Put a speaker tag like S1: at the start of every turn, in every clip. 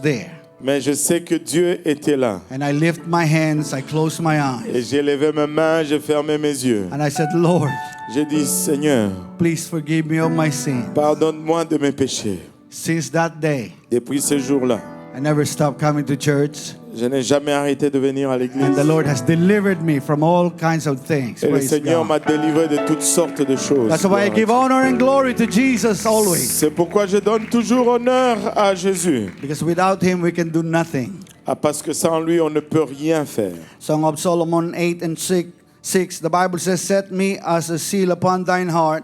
S1: there.
S2: Mais je sais que Dieu était là.
S1: And I lift my hands, I close my eyes.
S2: Et j'ai levé mes mains, j'ai fermé mes yeux.
S1: And I said, Lord,
S2: J'ai dit, Seigneur,
S1: please forgive me of my sins.
S2: pardonne-moi de mes péchés.
S1: Since that day,
S2: Depuis ce jour-là,
S1: I never stopped coming to church.
S2: je n'ai jamais arrêté de venir à l'église.
S1: And the Lord has delivered me from all kinds of things.
S2: Et le
S1: Praise
S2: Seigneur
S1: God.
S2: m'a délivré de toutes sortes de choses.
S1: That's why I give honor and glory to Jesus always.
S2: C'est pourquoi je donne toujours honneur à Jésus.
S1: Because without Him, we can do nothing.
S2: Ah, parce que sans lui, on ne peut rien faire.
S1: Song of Solomon 8 and 6, the Bible says, set me as a seal upon thine heart,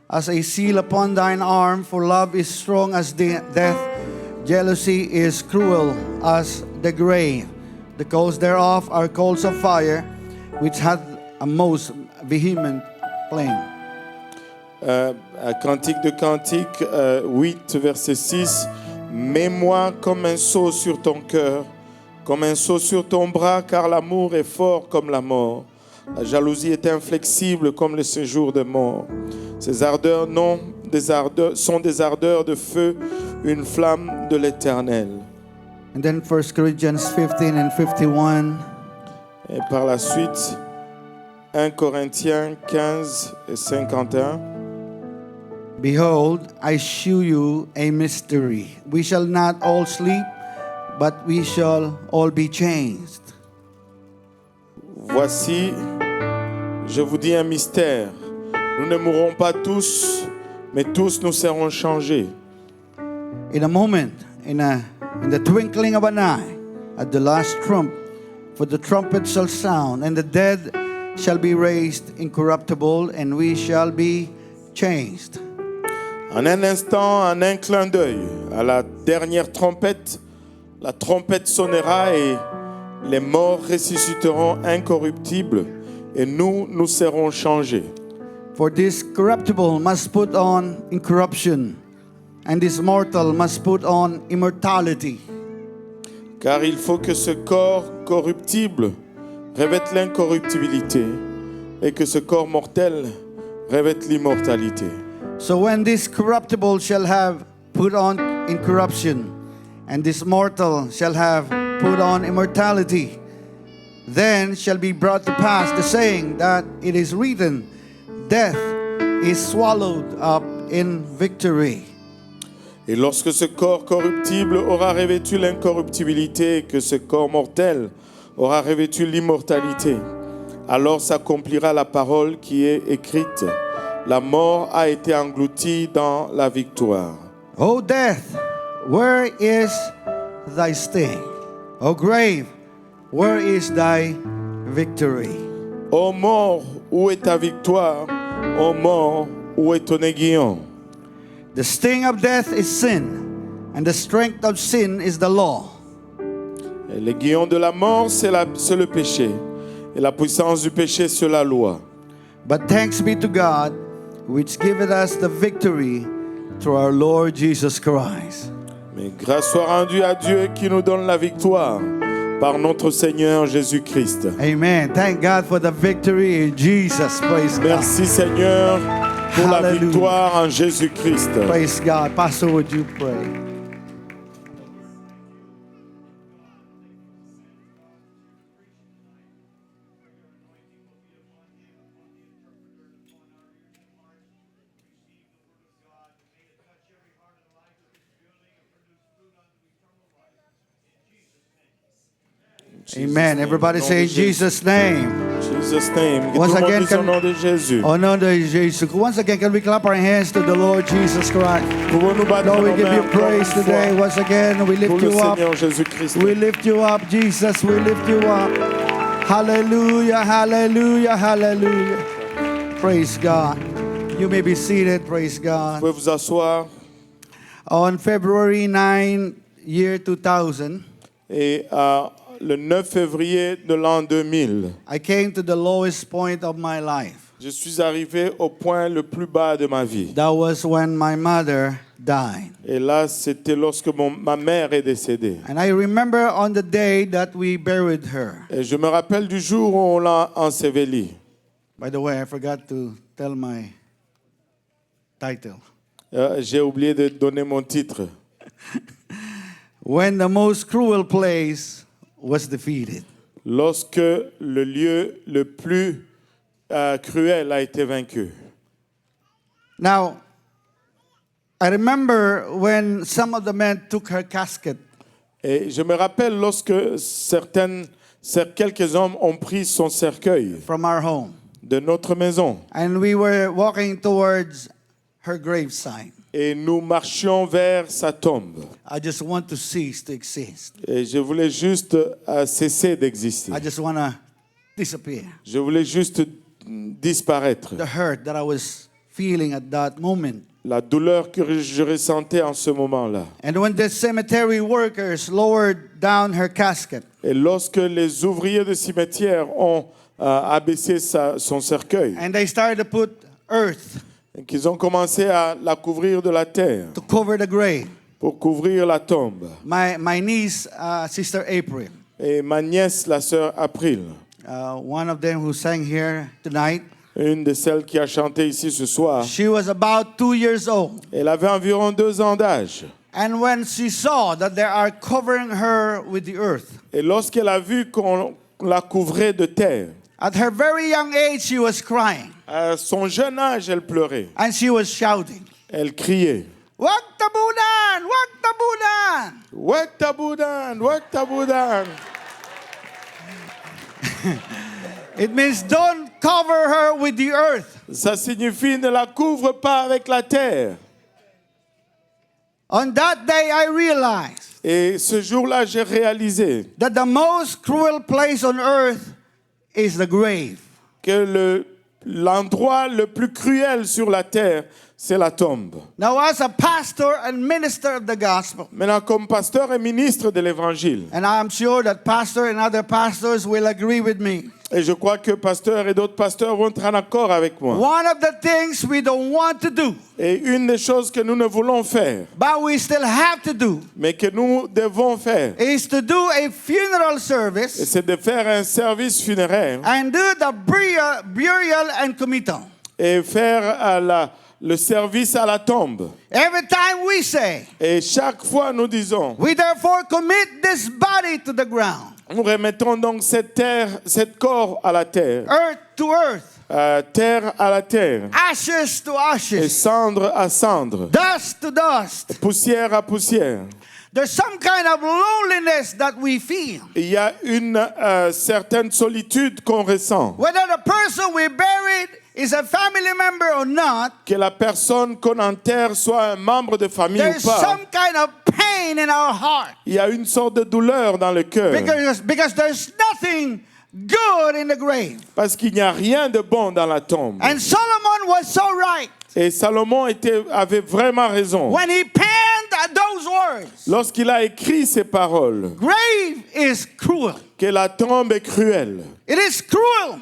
S1: as a seal upon thine arm, for love is strong as death, jealousy is cruel as the grave. The coals thereof are coals of fire, which hath a most vehement flame.
S2: Cantique de Cantique 8, verset 6. Mets-moi comme un sceau sur ton cœur, comme un sceau sur ton bras, car l'amour est fort comme la mort. La jalousie est inflexible comme le séjour de mort. Ces ardeurs sont des ardeurs de feu, une flamme de l'Éternel.
S1: And then 1 Corinthians 15 and 51.
S2: Et par la suite, 1 Corinthiens 15 et 51.
S1: Behold, I shew you a mystery. We shall not all sleep, but we shall all be changed.
S2: Voici, je vous dis un mystère. Nous ne mourrons pas tous, mais tous nous serons changés.
S1: In a moment, in the twinkling of an eye, at the last trump, for the trumpet shall sound, and the dead shall be raised incorruptible, and we shall be changed.
S2: En un instant, en un clin d'œil, à la dernière trompette, la trompette sonnera et les morts ressusciteront incorruptibles et nous serons changés.
S1: For this corruptible must put on incorruption, and this mortal must put on immortality.
S2: Car il faut que ce corps corruptible revête l'incorruptibilité et que ce corps mortel revête l'immortalité.
S1: So when this corruptible shall have put on incorruption, and this mortal shall have put on immortality, then shall be brought to pass the saying that it is written, death is swallowed up in victory.
S2: Et lorsque ce corps corruptible aura revêtu l'incorruptibilité et que ce corps mortel aura revêtu l'immortalité, alors s'accomplira la parole qui est écrite. La mort a été engloutie dans la victoire.
S1: O death, where is thy sting? O grave, where is thy victory?
S2: Ô mort, où est ta victoire? Ô mort, où est ton aiguillon?
S1: The sting of death is sin, and the strength of sin is the law.
S2: Et l'aiguillon de la mort, c'est le péché. Et la puissance du péché, c'est la loi.
S1: But thanks be to God, which giveth us the victory through our Lord Jesus Christ.
S2: Mais grâce soit rendue à Dieu qui nous donne la victoire par notre Seigneur Jésus-Christ.
S1: Amen. Thank God for the victory in Jesus. Praise God.
S2: Merci Seigneur pour la
S1: Hallelujah.
S2: victoire en Jésus-Christ.
S1: Praise God. Pastor, would you pray? Amen. Everybody say in Jesus' name.
S2: Jesus name. Que
S1: Once
S2: tout le monde
S1: again,
S2: dise au nom de Jésus.
S1: Au nom de Jésus. Once again, can we clap our hands to the Lord Jesus Christ?
S2: Pouvons-nous battre
S1: Lord, we
S2: nos
S1: give you
S2: mains
S1: praise
S2: encore une
S1: today.
S2: fois
S1: Once again, we
S2: pour
S1: lift
S2: le
S1: you up.
S2: Seigneur Jésus-Christ.
S1: We lift you up, Jesus. We lift you up. Hallelujah, hallelujah, hallelujah. Praise God. You may be seated. Praise
S2: Vous
S1: God.
S2: pouvez vous asseoir.
S1: On February 9, year 2000,
S2: Et le 9 février de l'an 2000,
S1: I came to the lowest point of my life.
S2: je suis arrivé au point le plus bas de ma vie.
S1: That was when my mother died.
S2: Et là, c'était lorsque ma mère est décédée.
S1: And I remember on the day that we buried her.
S2: Et je me rappelle du jour où on l'a enseveli.
S1: By the way, I forgot to tell my title.
S2: J'ai oublié de donner mon titre.
S1: when the most cruel place was defeated.
S2: lorsque le lieu le plus cruel a été vaincu.
S1: Now, I remember when some of the men took her casket.
S2: Et je me rappelle lorsque quelques hommes ont pris son cercueil
S1: From our home.
S2: de notre maison
S1: And we were walking towards her gravesite.
S2: et nous marchions vers sa tombe.
S1: I just want to cease to exist.
S2: Et je voulais juste cesser d'exister.
S1: I just want to disappear.
S2: Je voulais juste disparaître.
S1: The hurt that I was feeling at that moment.
S2: La douleur que je ressentais en ce moment-là.
S1: And when the cemetery workers lowered down her casket,
S2: Et lorsque les ouvriers de cimetière ont abaissé son cercueil,
S1: and they started to put earth
S2: et qu'ils ont commencé à la couvrir de la terre
S1: to cover the grave,
S2: pour couvrir la tombe.
S1: my niece, Sister April,
S2: Et ma nièce, la sœur April,
S1: one of them who sang here tonight,
S2: une de celles qui a chanté ici ce soir,
S1: she was about 2 years old.
S2: elle avait environ 2 ans d'âge.
S1: And when she saw that they are covering her with the earth,
S2: Et lorsqu'elle a vu qu'on la couvrait de terre,
S1: at her very young age, she was crying
S2: à son jeune âge, elle pleurait.
S1: and she was shouting,
S2: Elle criait.
S1: "Waktabudan! Waktabudan!"
S2: Waktabudan, Waktabudan.
S1: It means don't cover her with the earth.
S2: Ça signifie ne la couvre pas avec la terre.
S1: On that day, I realized
S2: Et ce jour-là, j'ai réalisé
S1: that the most cruel place on earth is the grave.
S2: que l'endroit le plus cruel sur la terre, c'est la tombe.
S1: Now, as a pastor and minister of the gospel,
S2: Maintenant, comme pasteur et ministre de l'Évangile,
S1: and I'm sure that pastor and other pastors will agree with me,
S2: et je crois que pasteur et d'autres pasteurs vont être en accord avec moi.
S1: one of the things we don't want to do,
S2: Et une des choses que nous ne voulons faire,
S1: but we still have to do,
S2: mais que nous devons faire,
S1: is to do a funeral
S2: et
S1: service
S2: c'est de faire un service funéraire
S1: and do the burial and committal.
S2: et faire le service à la tombe.
S1: Every time we say,
S2: Et chaque fois, nous disons,
S1: we therefore commit this body to the ground,
S2: nous remettons donc cette corps à la terre,
S1: earth to earth,
S2: terre à la terre,
S1: ashes to
S2: et
S1: ashes,
S2: cendre à cendre,
S1: dust to dust.
S2: poussière à poussière.
S1: There's some kind of loneliness that we feel.
S2: Il y a une certaine solitude qu'on ressent.
S1: Whether the person we buried is a family member or not,
S2: Que la personne qu'on enterre soit un membre de famille
S1: there's
S2: ou pas,
S1: some kind of pain in our heart.
S2: il y a une sorte de douleur dans le cœur.
S1: Because there's nothing good in the grave.
S2: Parce qu'il n'y a rien de bon dans la tombe.
S1: And Solomon was so right
S2: Et Salomon avait vraiment raison.
S1: when he penned those words.
S2: Lorsqu'il a écrit ces paroles,
S1: Grave is cruel.
S2: que la tombe est cruelle.
S1: It is cruel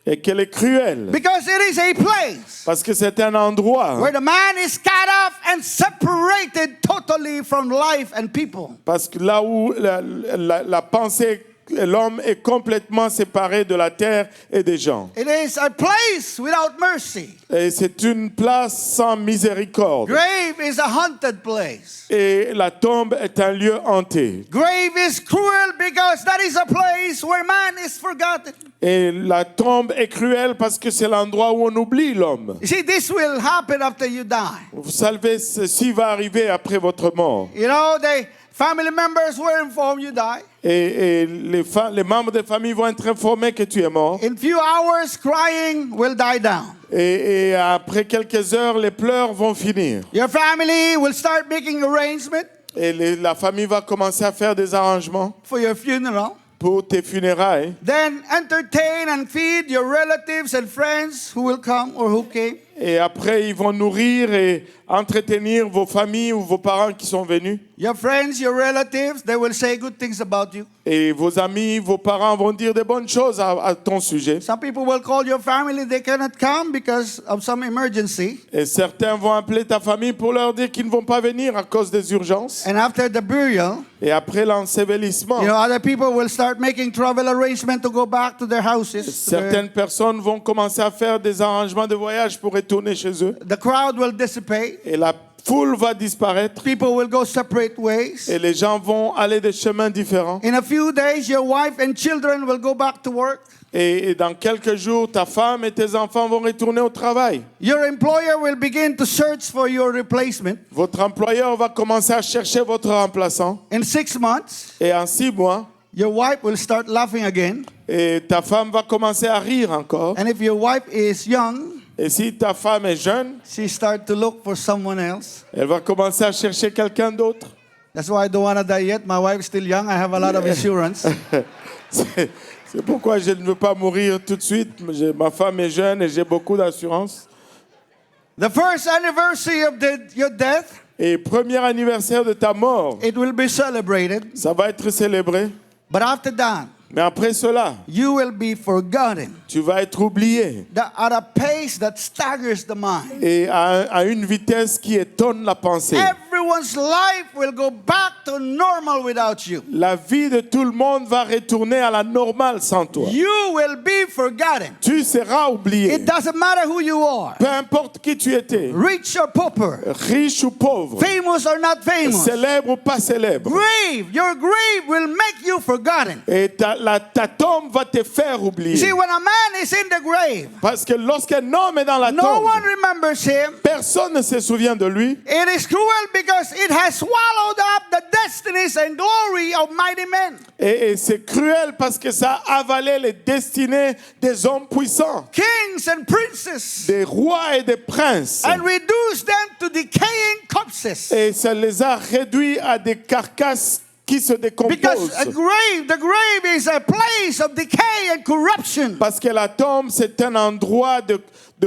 S2: Et qu'elle est cruelle.
S1: because it is a place
S2: Parce que c'est un endroit.
S1: where the man is cut off and separated totally from life and people.
S2: Parce que là où la pensée, l'homme est complètement séparé de la terre et des gens.
S1: It is a place without mercy.
S2: Et c'est une place sans miséricorde.
S1: Grave is a haunted place.
S2: Et la tombe est un lieu hanté.
S1: Grave is cruel because that is a place where man is forgotten.
S2: Et la tombe est cruelle parce que c'est l'endroit où on oublie l'homme.
S1: You see, this will happen after you die.
S2: Vous savez, ceci va arriver après votre mort.
S1: You know, the family members were informed you die.
S2: Et les membres de famille vont être informés que tu es mort.
S1: In few hours, crying will die down.
S2: Et après quelques heures, les pleurs vont finir.
S1: Your family will start making arrangements
S2: Et la famille va commencer à faire des arrangements
S1: for your funeral.
S2: pour tes funérailles.
S1: Then entertain and feed your relatives and friends who will come or who came.
S2: Et après, ils vont nourrir et entretenir vos familles ou vos parents qui sont venus.
S1: Your friends, your relatives, they will say good things about you.
S2: Et vos amis, vos parents vont dire de bonnes choses à ton sujet.
S1: Some people will call your family, they cannot come because of some emergency.
S2: Et certains vont appeler ta famille pour leur dire qu'ils ne vont pas venir à cause des urgences.
S1: And after the burial,
S2: Et après l'ensevelissement,
S1: you know, other people will start making travel arrangements to go back to their houses.
S2: certaines personnes vont commencer à faire des arrangements de voyage pour retourner chez eux.
S1: The crowd will dissipate.
S2: Et la foule va disparaître
S1: People will go separate ways.
S2: et les gens vont aller des chemins différents.
S1: In a few days, your wife and children will go back to work.
S2: Et dans quelques jours, ta femme et tes enfants vont retourner au travail.
S1: Your employer will begin to search for your replacement.
S2: Votre employeur va commencer à chercher votre remplaçant.
S1: In 6 months,
S2: Et en 6 mois,
S1: your wife will start laughing again.
S2: et ta femme va commencer à rire encore.
S1: And if your wife is young,
S2: Et si ta femme est jeune,
S1: she start to look for someone else.
S2: elle va commencer à chercher quelqu'un d'autre.
S1: That's why I don't want to die yet. My wife is still young. I have a lot of insurance.
S2: C'est pourquoi je ne veux pas mourir tout de suite. Ma femme est jeune et j'ai beaucoup d'assurance.
S1: The first anniversary of your death,
S2: Et premier anniversaire de ta mort,
S1: it will be celebrated.
S2: ça va être célébré.
S1: But after that,
S2: Mais après cela,
S1: you will be forgotten.
S2: tu vas être oublié.
S1: At a pace that staggers the mind.
S2: Et à une vitesse qui étonne la pensée.
S1: Everyone's life will go back to normal without you.
S2: La vie de tout le monde va retourner à la normale sans toi.
S1: You will be forgotten.
S2: Tu seras oublié.
S1: It doesn't matter who you are.
S2: Peu importe qui tu étais,
S1: Rich or pauper.
S2: riche ou pauvre,
S1: Famous or not famous.
S2: célèbre ou pas célèbre.
S1: Your grave will make you forgotten.
S2: Et ta tombe va te faire oublier.
S1: See, when a man is in the grave,
S2: Parce que lorsqu'un homme est dans la
S1: no
S2: tombe,
S1: one remembers him.
S2: personne ne se souvient de lui.
S1: It is cruel because it has swallowed up the destinies and glory of mighty men.
S2: Et c'est cruel parce que ça a avalé les destinées des hommes puissants,
S1: Kings and princes.
S2: des rois et des princes.
S1: And reduced them to decaying corpses.
S2: Et ça les a réduits à des carcasses qui se
S1: Because
S2: décomposent.
S1: the grave is a place of decay and corruption.
S2: Parce que la tombe, c'est un endroit de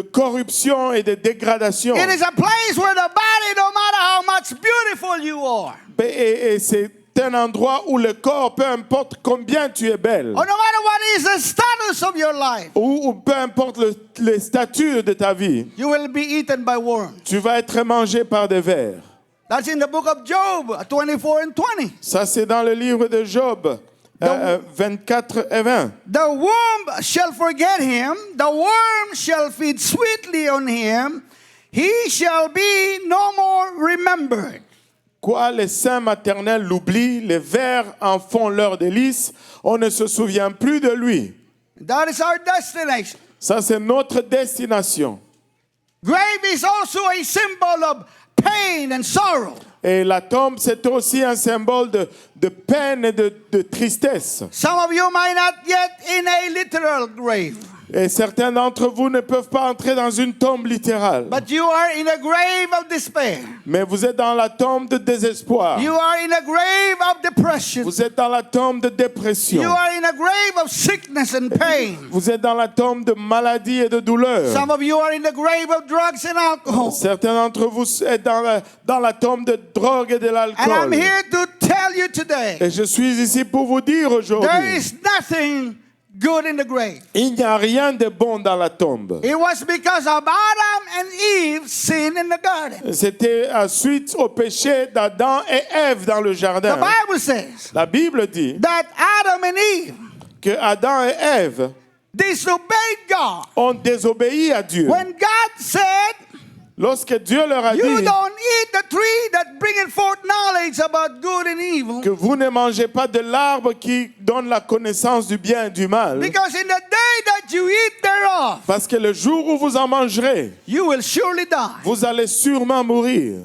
S2: corruption et de dégradation.
S1: It is a place where the body, no matter how much beautiful you are,
S2: Et c'est un endroit où le corps, peu importe combien tu es belle,
S1: or no matter what is the status of your life,
S2: ou peu importe le statut de ta vie,
S1: you will be eaten by worms.
S2: tu vas être mangé par des vers.
S1: That's in the book of Job 24 and 20.
S2: Ça, c'est dans le livre de Job 24 et 20.
S1: The womb shall forget him, the worm shall feed sweetly on him, he shall be no more remembered.
S2: Quoi, les saints maternels l'oublient, les vers en font leur délice, on ne se souvient plus de lui.
S1: That is our destination.
S2: Ça, c'est notre destination.
S1: Grave is also a symbol of pain and sorrow.
S2: Et la tombe, c'est aussi un symbole de peine et de tristesse.
S1: Some of you might not yet in a literal grave,
S2: Et certains d'entre vous ne peuvent pas entrer dans une tombe littérale.
S1: but you are in a grave of despair.
S2: Mais vous êtes dans la tombe de désespoir.
S1: You are in a grave of depression.
S2: Vous êtes dans la tombe de
S1: You
S2: dépression.
S1: are in a grave of sickness and pain.
S2: Vous êtes dans la tombe de maladie et de douleur.
S1: Some of you are in the grave of drugs and alcohol.
S2: Certains d'entre vous êtes dans la tombe de drogue et de
S1: And I'm
S2: l'alcool.
S1: here to tell you today,
S2: Et je suis ici pour vous dire
S1: there
S2: aujourd'hui,
S1: is nothing good in the grave.
S2: il n'y a rien de bon dans la tombe.
S1: It was because of Adam and Eve sinned in the garden.
S2: C'était suite au péché d'Adam et Ève dans le
S1: The
S2: jardin.
S1: Bible says
S2: La Bible dit
S1: that Adam and Eve
S2: que Adam et Ève
S1: disobeyed God.
S2: ont désobéi à Dieu.
S1: When God said,
S2: Lorsque Dieu leur a
S1: you
S2: dit
S1: don't eat the tree that bringeth forth knowledge about good and evil,
S2: que vous ne mangez pas de l'arbre qui donne la connaissance du bien et du mal,
S1: because in the day that you eat thereof,
S2: parce que le jour où vous en mangerez,
S1: you will surely die.
S2: vous allez sûrement mourir.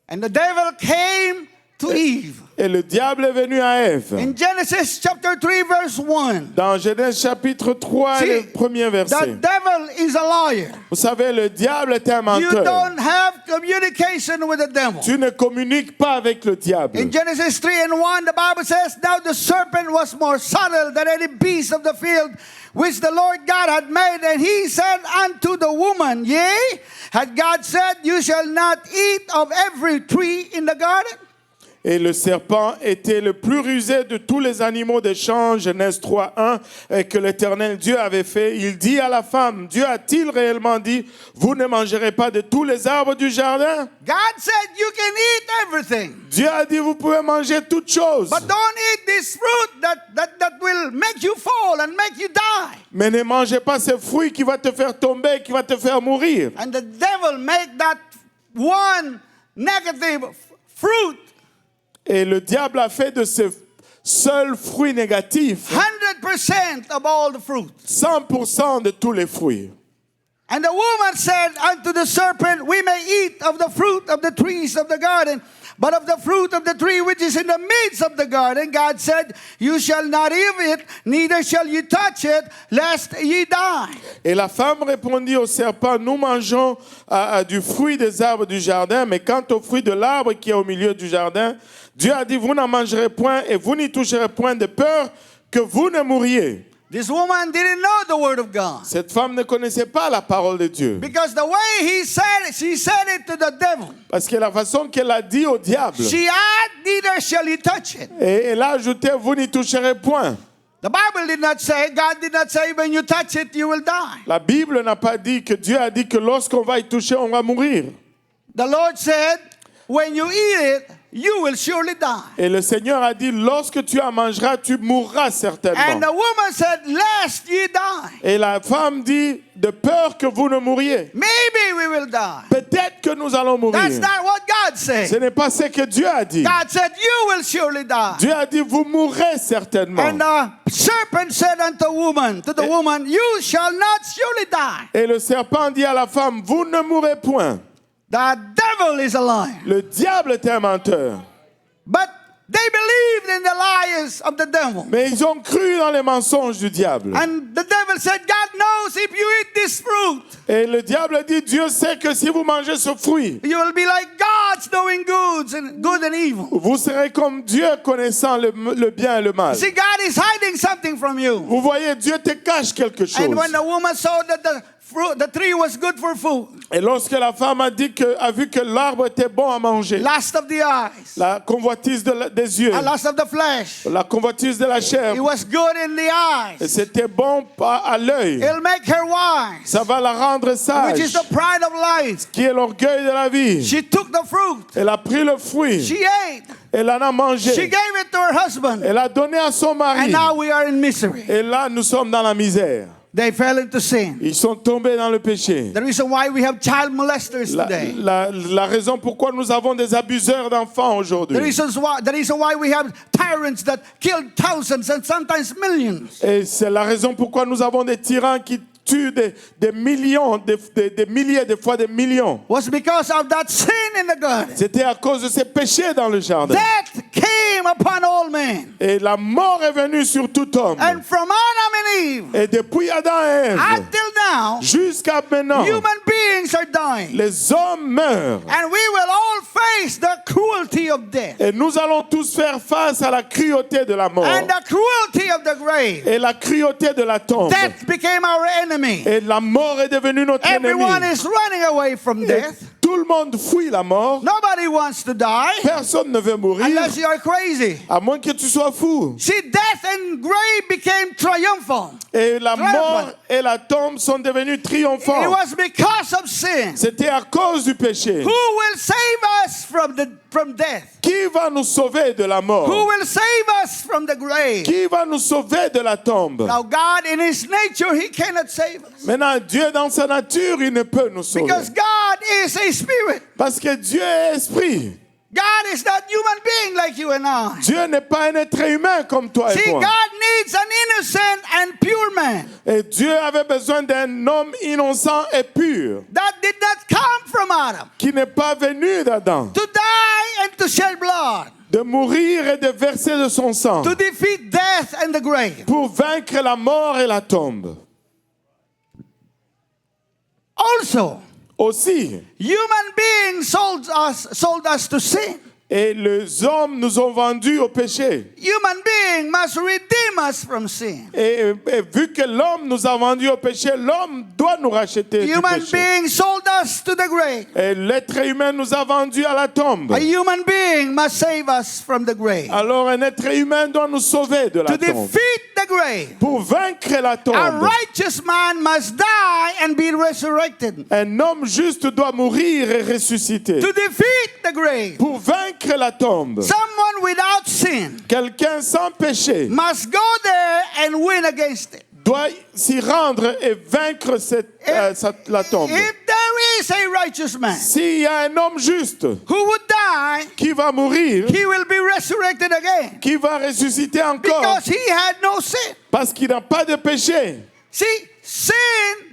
S1: And the devil came to Eve.
S2: Et le diable est venu à Ève.
S1: In Genesis chapter 3 verse 1.
S2: Dans Genèse chapitre 3,
S1: See,
S2: le premier
S1: the
S2: verset.
S1: devil is a liar.
S2: Vous savez, le diable est un
S1: You
S2: menteur.
S1: don't have communication with the devil.
S2: Tu ne communiques pas avec le diable.
S1: In Genesis 3 and 1, the Bible says, now the serpent was more subtle than any beast of the field which the Lord God had made. And he said unto the woman, yea, had God said, you shall not eat of every tree in the garden?
S2: Et le serpent était le plus rusé de tous les animaux des champs, Genèse 3:1, et que l'Éternel Dieu avait fait. Il dit à la femme, Dieu a-t-il réellement dit, vous ne mangerez pas de tous les arbres du jardin?
S1: God said you can eat everything,
S2: Dieu a dit, vous pouvez manger toutes choses,
S1: but don't eat this fruit that will make you fall and make you die.
S2: mais ne mangez pas ce fruit qui va te faire tomber, qui va te faire mourir.
S1: And the devil made that one negative fruit,
S2: Et le diable a fait de ce seul fruit négatif
S1: 100% of all the fruit.
S2: 100% de tous les fruits.
S1: And the woman said unto the serpent, we may eat of the fruit of the trees of the garden, but of the fruit of the tree which is in the midst of the garden, God said, you shall not eat it, neither shall you touch it, lest ye die.
S2: Et la femme répondit au serpent, nous mangeons du fruit des arbres du jardin, mais quant au fruit de l'arbre qui est au milieu du jardin, Dieu a dit, vous n'en mangerez point et vous n'y toucherez point de peur que vous ne mouriez.
S1: This woman didn't know the word of God.
S2: Cette femme ne connaissait pas la parole de Dieu.
S1: Because the way she said it to the devil.
S2: Parce que la façon qu'elle a dit au diable,
S1: She added, neither shall you touch it.
S2: et elle a ajouté, vous n'y toucherez point.
S1: The Bible did not say, God did not say, when you touch it, you will die.
S2: La Bible n'a pas dit que Dieu a dit que lorsqu'on va y toucher, on va mourir.
S1: The Lord said, when you eat it, you will surely die.
S2: Et le Seigneur a dit, lorsque tu en mangeras, tu mourras
S1: And
S2: certainement.
S1: the woman said, lest ye die.
S2: Et la femme dit, de peur que vous ne mouriez.
S1: Maybe we will die.
S2: Peut-être que nous allons mourir.
S1: That's not what God
S2: Ce
S1: said.
S2: n'est pas ce que Dieu a dit.
S1: God said, you will surely die.
S2: Dieu a dit, vous mourrez certainement.
S1: And the serpent said unto the woman, you shall not surely die.
S2: Et le serpent dit à la femme, vous ne mourrez point.
S1: The devil is a liar.
S2: Le diable est un menteur.
S1: But they believed in the lies of the devil.
S2: Mais ils ont cru dans les mensonges du diable.
S1: And the devil said, God knows if you eat this fruit,
S2: Et le diable dit, Dieu sait que si vous mangez ce fruit,
S1: you will be like God knowing good and evil.
S2: vous serez comme Dieu connaissant le bien et le mal.
S1: See, God is hiding something from you.
S2: Vous voyez, Dieu te cache quelque chose.
S1: And when the woman saw that the tree was good for food,
S2: Et lorsque la femme a vu que l'arbre était bon à manger,
S1: lust of the eyes,
S2: la convoitise des yeux,
S1: a lust of the flesh,
S2: la convoitise de la chair,
S1: it was good in the
S2: et
S1: eyes.
S2: c'était bon à l'œil.
S1: It'll make her wise,
S2: Ça va la rendre
S1: which is
S2: sage,
S1: the pride of life.
S2: qui est l'orgueil de la vie.
S1: She took the fruit.
S2: Elle a pris le fruit,
S1: She ate.
S2: elle en a
S1: She
S2: mangé,
S1: gave it to her husband.
S2: elle a donné à son
S1: And
S2: mari.
S1: now we are in misery.
S2: Et là, nous sommes dans la misère.
S1: They fell into sin.
S2: Ils sont tombés dans le péché.
S1: The reason why we have child molesters today.
S2: La raison pourquoi nous avons des abuseurs d'enfants
S1: The
S2: aujourd'hui.
S1: reason why we have tyrants that kill thousands and sometimes millions.
S2: Et c'est la raison pourquoi nous avons des tyrans qui tuent des millions, des milliers, des fois des millions.
S1: Was because of that sin in the garden.
S2: C'était à cause de ces péchés dans le jardin.
S1: Death came upon all men.
S2: Et la mort est venue sur tout homme.
S1: And from Adam and Eve
S2: Et depuis Adam et Ève,
S1: until now,
S2: jusqu'à maintenant,
S1: human beings are dying.
S2: les hommes meurent.
S1: And we will all face the cruelty of death.
S2: Et nous allons tous faire face à la cruauté de la mort.
S1: And the cruelty of the grave.
S2: Et la cruauté de la tombe.
S1: Death became our enemy.
S2: Et la mort est devenue notre
S1: Everyone
S2: ennemi.
S1: is running away from
S2: Et
S1: death.
S2: tout le monde fuit la mort.
S1: Nobody wants to die
S2: Personne ne veut mourir,
S1: unless you are crazy.
S2: à moins que tu sois fou.
S1: See, death and grave became triumphal.
S2: Et la
S1: Triumphant.
S2: mort et la tombe sont devenues
S1: It
S2: triomphantes.
S1: was because of sin.
S2: C'était à cause du péché.
S1: Who will save us from death?
S2: Qui va nous sauver de la
S1: Who
S2: mort?
S1: will save us from the grave?
S2: Qui va nous sauver de la tombe?
S1: Now, God, in His nature, He cannot save us.
S2: Maintenant, Dieu, dans sa nature, il ne peut nous sauver.
S1: Because God is a spirit.
S2: Parce que Dieu est esprit.
S1: God is not human being like you and I.
S2: Dieu n'est pas un être humain comme toi et
S1: See,
S2: moi.
S1: God needs an innocent and pure man
S2: Et Dieu avait besoin d'un homme innocent et pur,
S1: that did not come from Adam
S2: qui n'est pas venu d'Adam,
S1: to die and to shed blood,
S2: de mourir et de verser de son sang,
S1: to defeat death and the grave.
S2: pour vaincre la mort et la tombe.
S1: Also,
S2: Aussi,
S1: human beings sold us to sin.
S2: et les hommes nous ont vendus au péché.
S1: Human being must redeem us from sin.
S2: Et vu que l'homme nous a vendus au péché, l'homme doit nous racheter du
S1: Human
S2: péché.
S1: being sold us to the grave.
S2: Et l'être humain nous a vendus à la tombe.
S1: A human being must save us from the grave.
S2: Alors un être humain doit nous sauver de la
S1: To
S2: tombe.
S1: defeat the grave,
S2: Pour vaincre la
S1: a
S2: tombe,
S1: righteous man must die and be resurrected.
S2: un homme juste doit mourir et ressusciter.
S1: To defeat the grave,
S2: Pour vaincre la tombe,
S1: someone without sin
S2: quelqu'un sans péché
S1: must go there and win against it.
S2: doit s'y rendre et vaincre la tombe.
S1: If there is is a righteous man
S2: S'il y a un homme juste
S1: who would die,
S2: qui va mourir,
S1: he will be resurrected again
S2: qui va ressusciter encore,
S1: because he had no sin.
S2: parce qu'il n'a pas de péché.
S1: See, sin,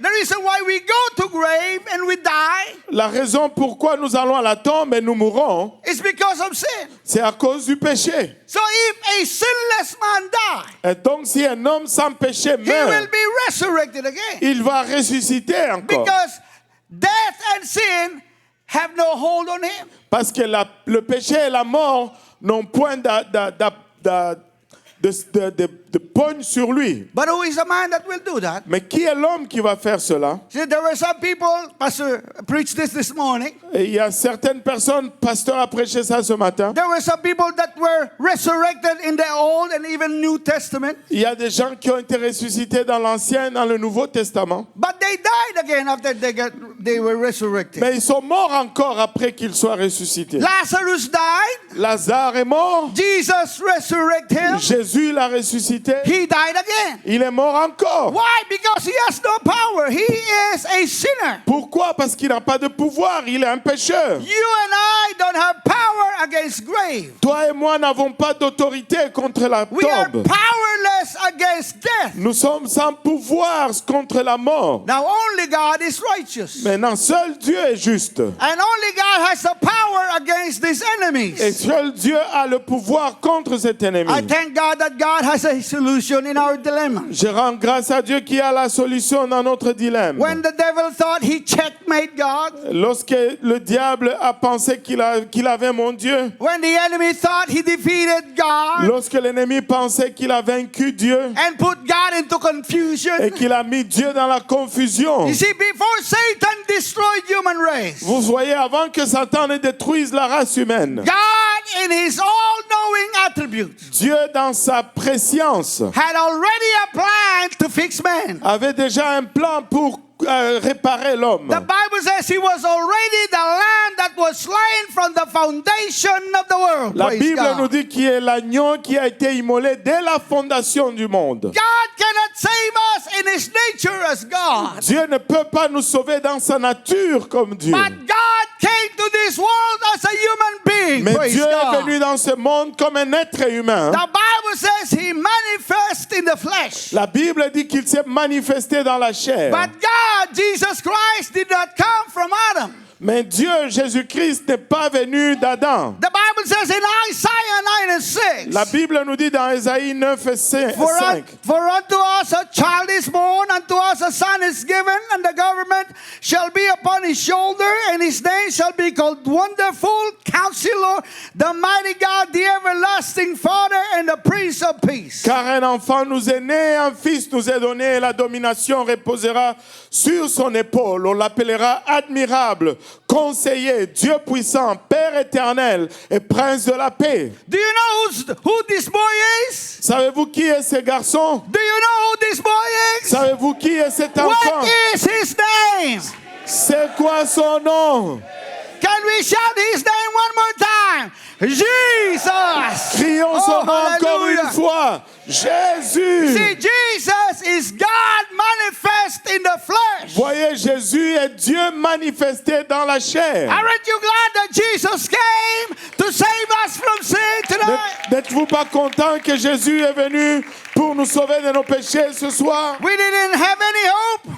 S1: the reason why we go to grave and we die
S2: La raison pourquoi nous allons à la tombe et nous mourons,
S1: is because of sin.
S2: c'est à cause du péché.
S1: So if a sinless man die,
S2: Et donc si un homme sans péché
S1: he will
S2: meurt,
S1: be resurrected again
S2: il va ressusciter encore.
S1: because death and sin have no hold on him.
S2: Parce que le péché et la mort n'ont point de poigne sur lui.
S1: But who is the man that will do that?
S2: Mais qui est l'homme qui va faire cela?
S1: See, there were some people, Pastor preached this morning.
S2: Et il y a certaines personnes, pasteur a prêché ça ce matin.
S1: There were some people that were resurrected in the Old and even New Testament.
S2: Il y a des gens qui ont été ressuscités dans l'Ancien et dans le Nouveau Testament.
S1: But they died again after they were resurrected.
S2: Mais ils sont morts encore après qu'ils soient ressuscités.
S1: Lazarus died.
S2: Lazare est mort.
S1: Jesus resurrected him.
S2: Jésus l'a ressuscité.
S1: He died again.
S2: Il est mort encore.
S1: Why? Because he has no power. He is a sinner.
S2: Pourquoi? Parce qu'il n'a pas de pouvoir. Il est un pécheur.
S1: You and I don't have power against grave.
S2: Toi et moi n'avons pas d'autorité contre la
S1: We are
S2: tombe.
S1: powerless against death.
S2: Nous sommes sans pouvoir contre la mort.
S1: Now only God is righteous.
S2: Maintenant, seul Dieu est juste.
S1: And only God has the power against these
S2: Et
S1: enemies.
S2: seul Dieu a le pouvoir contre cet ennemi.
S1: I thank God that God has a solution in our dilemma.
S2: Je rends grâce à Dieu qui a la solution dans notre dilemme.
S1: When the devil thought he checkmate God,
S2: Lorsque le diable a pensé qu'il avait mon Dieu,
S1: when the enemy thought he defeated God
S2: lorsque l'ennemi pensait qu'il a vaincu Dieu
S1: and put God into confusion,
S2: et qu'il a mis Dieu dans la confusion.
S1: you see, before Satan destroyed human race,
S2: Vous voyez, avant que Satan ne détruise la race humaine,
S1: God in his all-knowing attributes
S2: Dieu dans sa préscience
S1: had already a plan to fix man.
S2: avait déjà un plan pour réparer l'homme.
S1: The Bible says he was already the lamb that was slain from the foundation of the world.
S2: La
S1: Praise
S2: Bible
S1: God.
S2: nous dit qu'il est l'agneau qui a été immolé dès la fondation du monde.
S1: God cannot save us in his nature as God.
S2: Dieu ne peut pas nous sauver dans sa nature comme Dieu.
S1: But God came to this world as a human being.
S2: Mais
S1: Praise
S2: Dieu est
S1: God.
S2: venu dans ce monde comme un être humain.
S1: The Bible says he manifests in the flesh.
S2: La Bible dit qu'il s'est manifesté dans la chair.
S1: But God, Jesus Christ, did not come from Adam.
S2: Mais Dieu, Jésus-Christ, n'est pas venu d'Adam.
S1: The Bible says in Isaiah 9 and 6.
S2: La Bible nous dit dans Ésaïe 9 et 5.
S1: For unto us a child is born, unto us a son is given, and the government shall be upon his shoulder, and his name shall be called Wonderful, Counselor, the Mighty God, the Everlasting Father, and the Prince of Peace.
S2: Car un enfant nous est né, un fils nous est donné, et la domination reposera sur son épaule. On l'appellera admirable, conseiller, Dieu puissant, Père éternel et prince de la paix.
S1: Do you know who this boy is?
S2: Savez-vous qui est ce garçon?
S1: Do you know who this boy is?
S2: Savez-vous qui est cet enfant?
S1: What is his name?
S2: C'est quoi son nom?
S1: Can we shout his name one more time? Jesus!
S2: Crions son nom encore
S1: hallelujah.
S2: une fois. Jésus!
S1: See, Jesus is God manifest in the flesh.
S2: Voyez, Jésus est Dieu manifesté dans la chair.
S1: Aren't you glad that Jesus came to save us from sin tonight?
S2: N'êtes-vous pas content que Jésus est venu pour nous sauver de nos péchés ce soir?
S1: We didn't have any hope,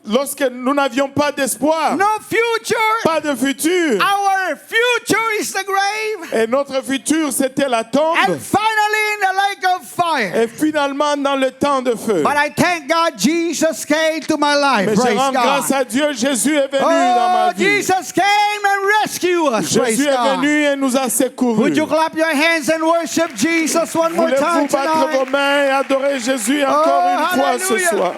S2: Lorsque nous n'avions pas d'espoir,
S1: no future.
S2: pas de futur,
S1: Our future is the grave.
S2: et notre futur c'était la tombe,
S1: And finally in the lake of fire.
S2: et finalement dans le temps de feu.
S1: But I thank God Jesus came to my life.
S2: Mais je
S1: Praise
S2: rends grâce
S1: God.
S2: à Dieu, Jésus est venu dans ma
S1: Oh,
S2: vie.
S1: Jesus came and rescued us. Praise
S2: Jésus est
S1: God.
S2: venu et nous a secourus.
S1: Would you clap your hands and worship Jesus one more time
S2: Voulez-vous battre vos
S1: tonight?
S2: mains et adorer Jésus encore
S1: Oh,
S2: une fois ce
S1: hallelujah.
S2: soir?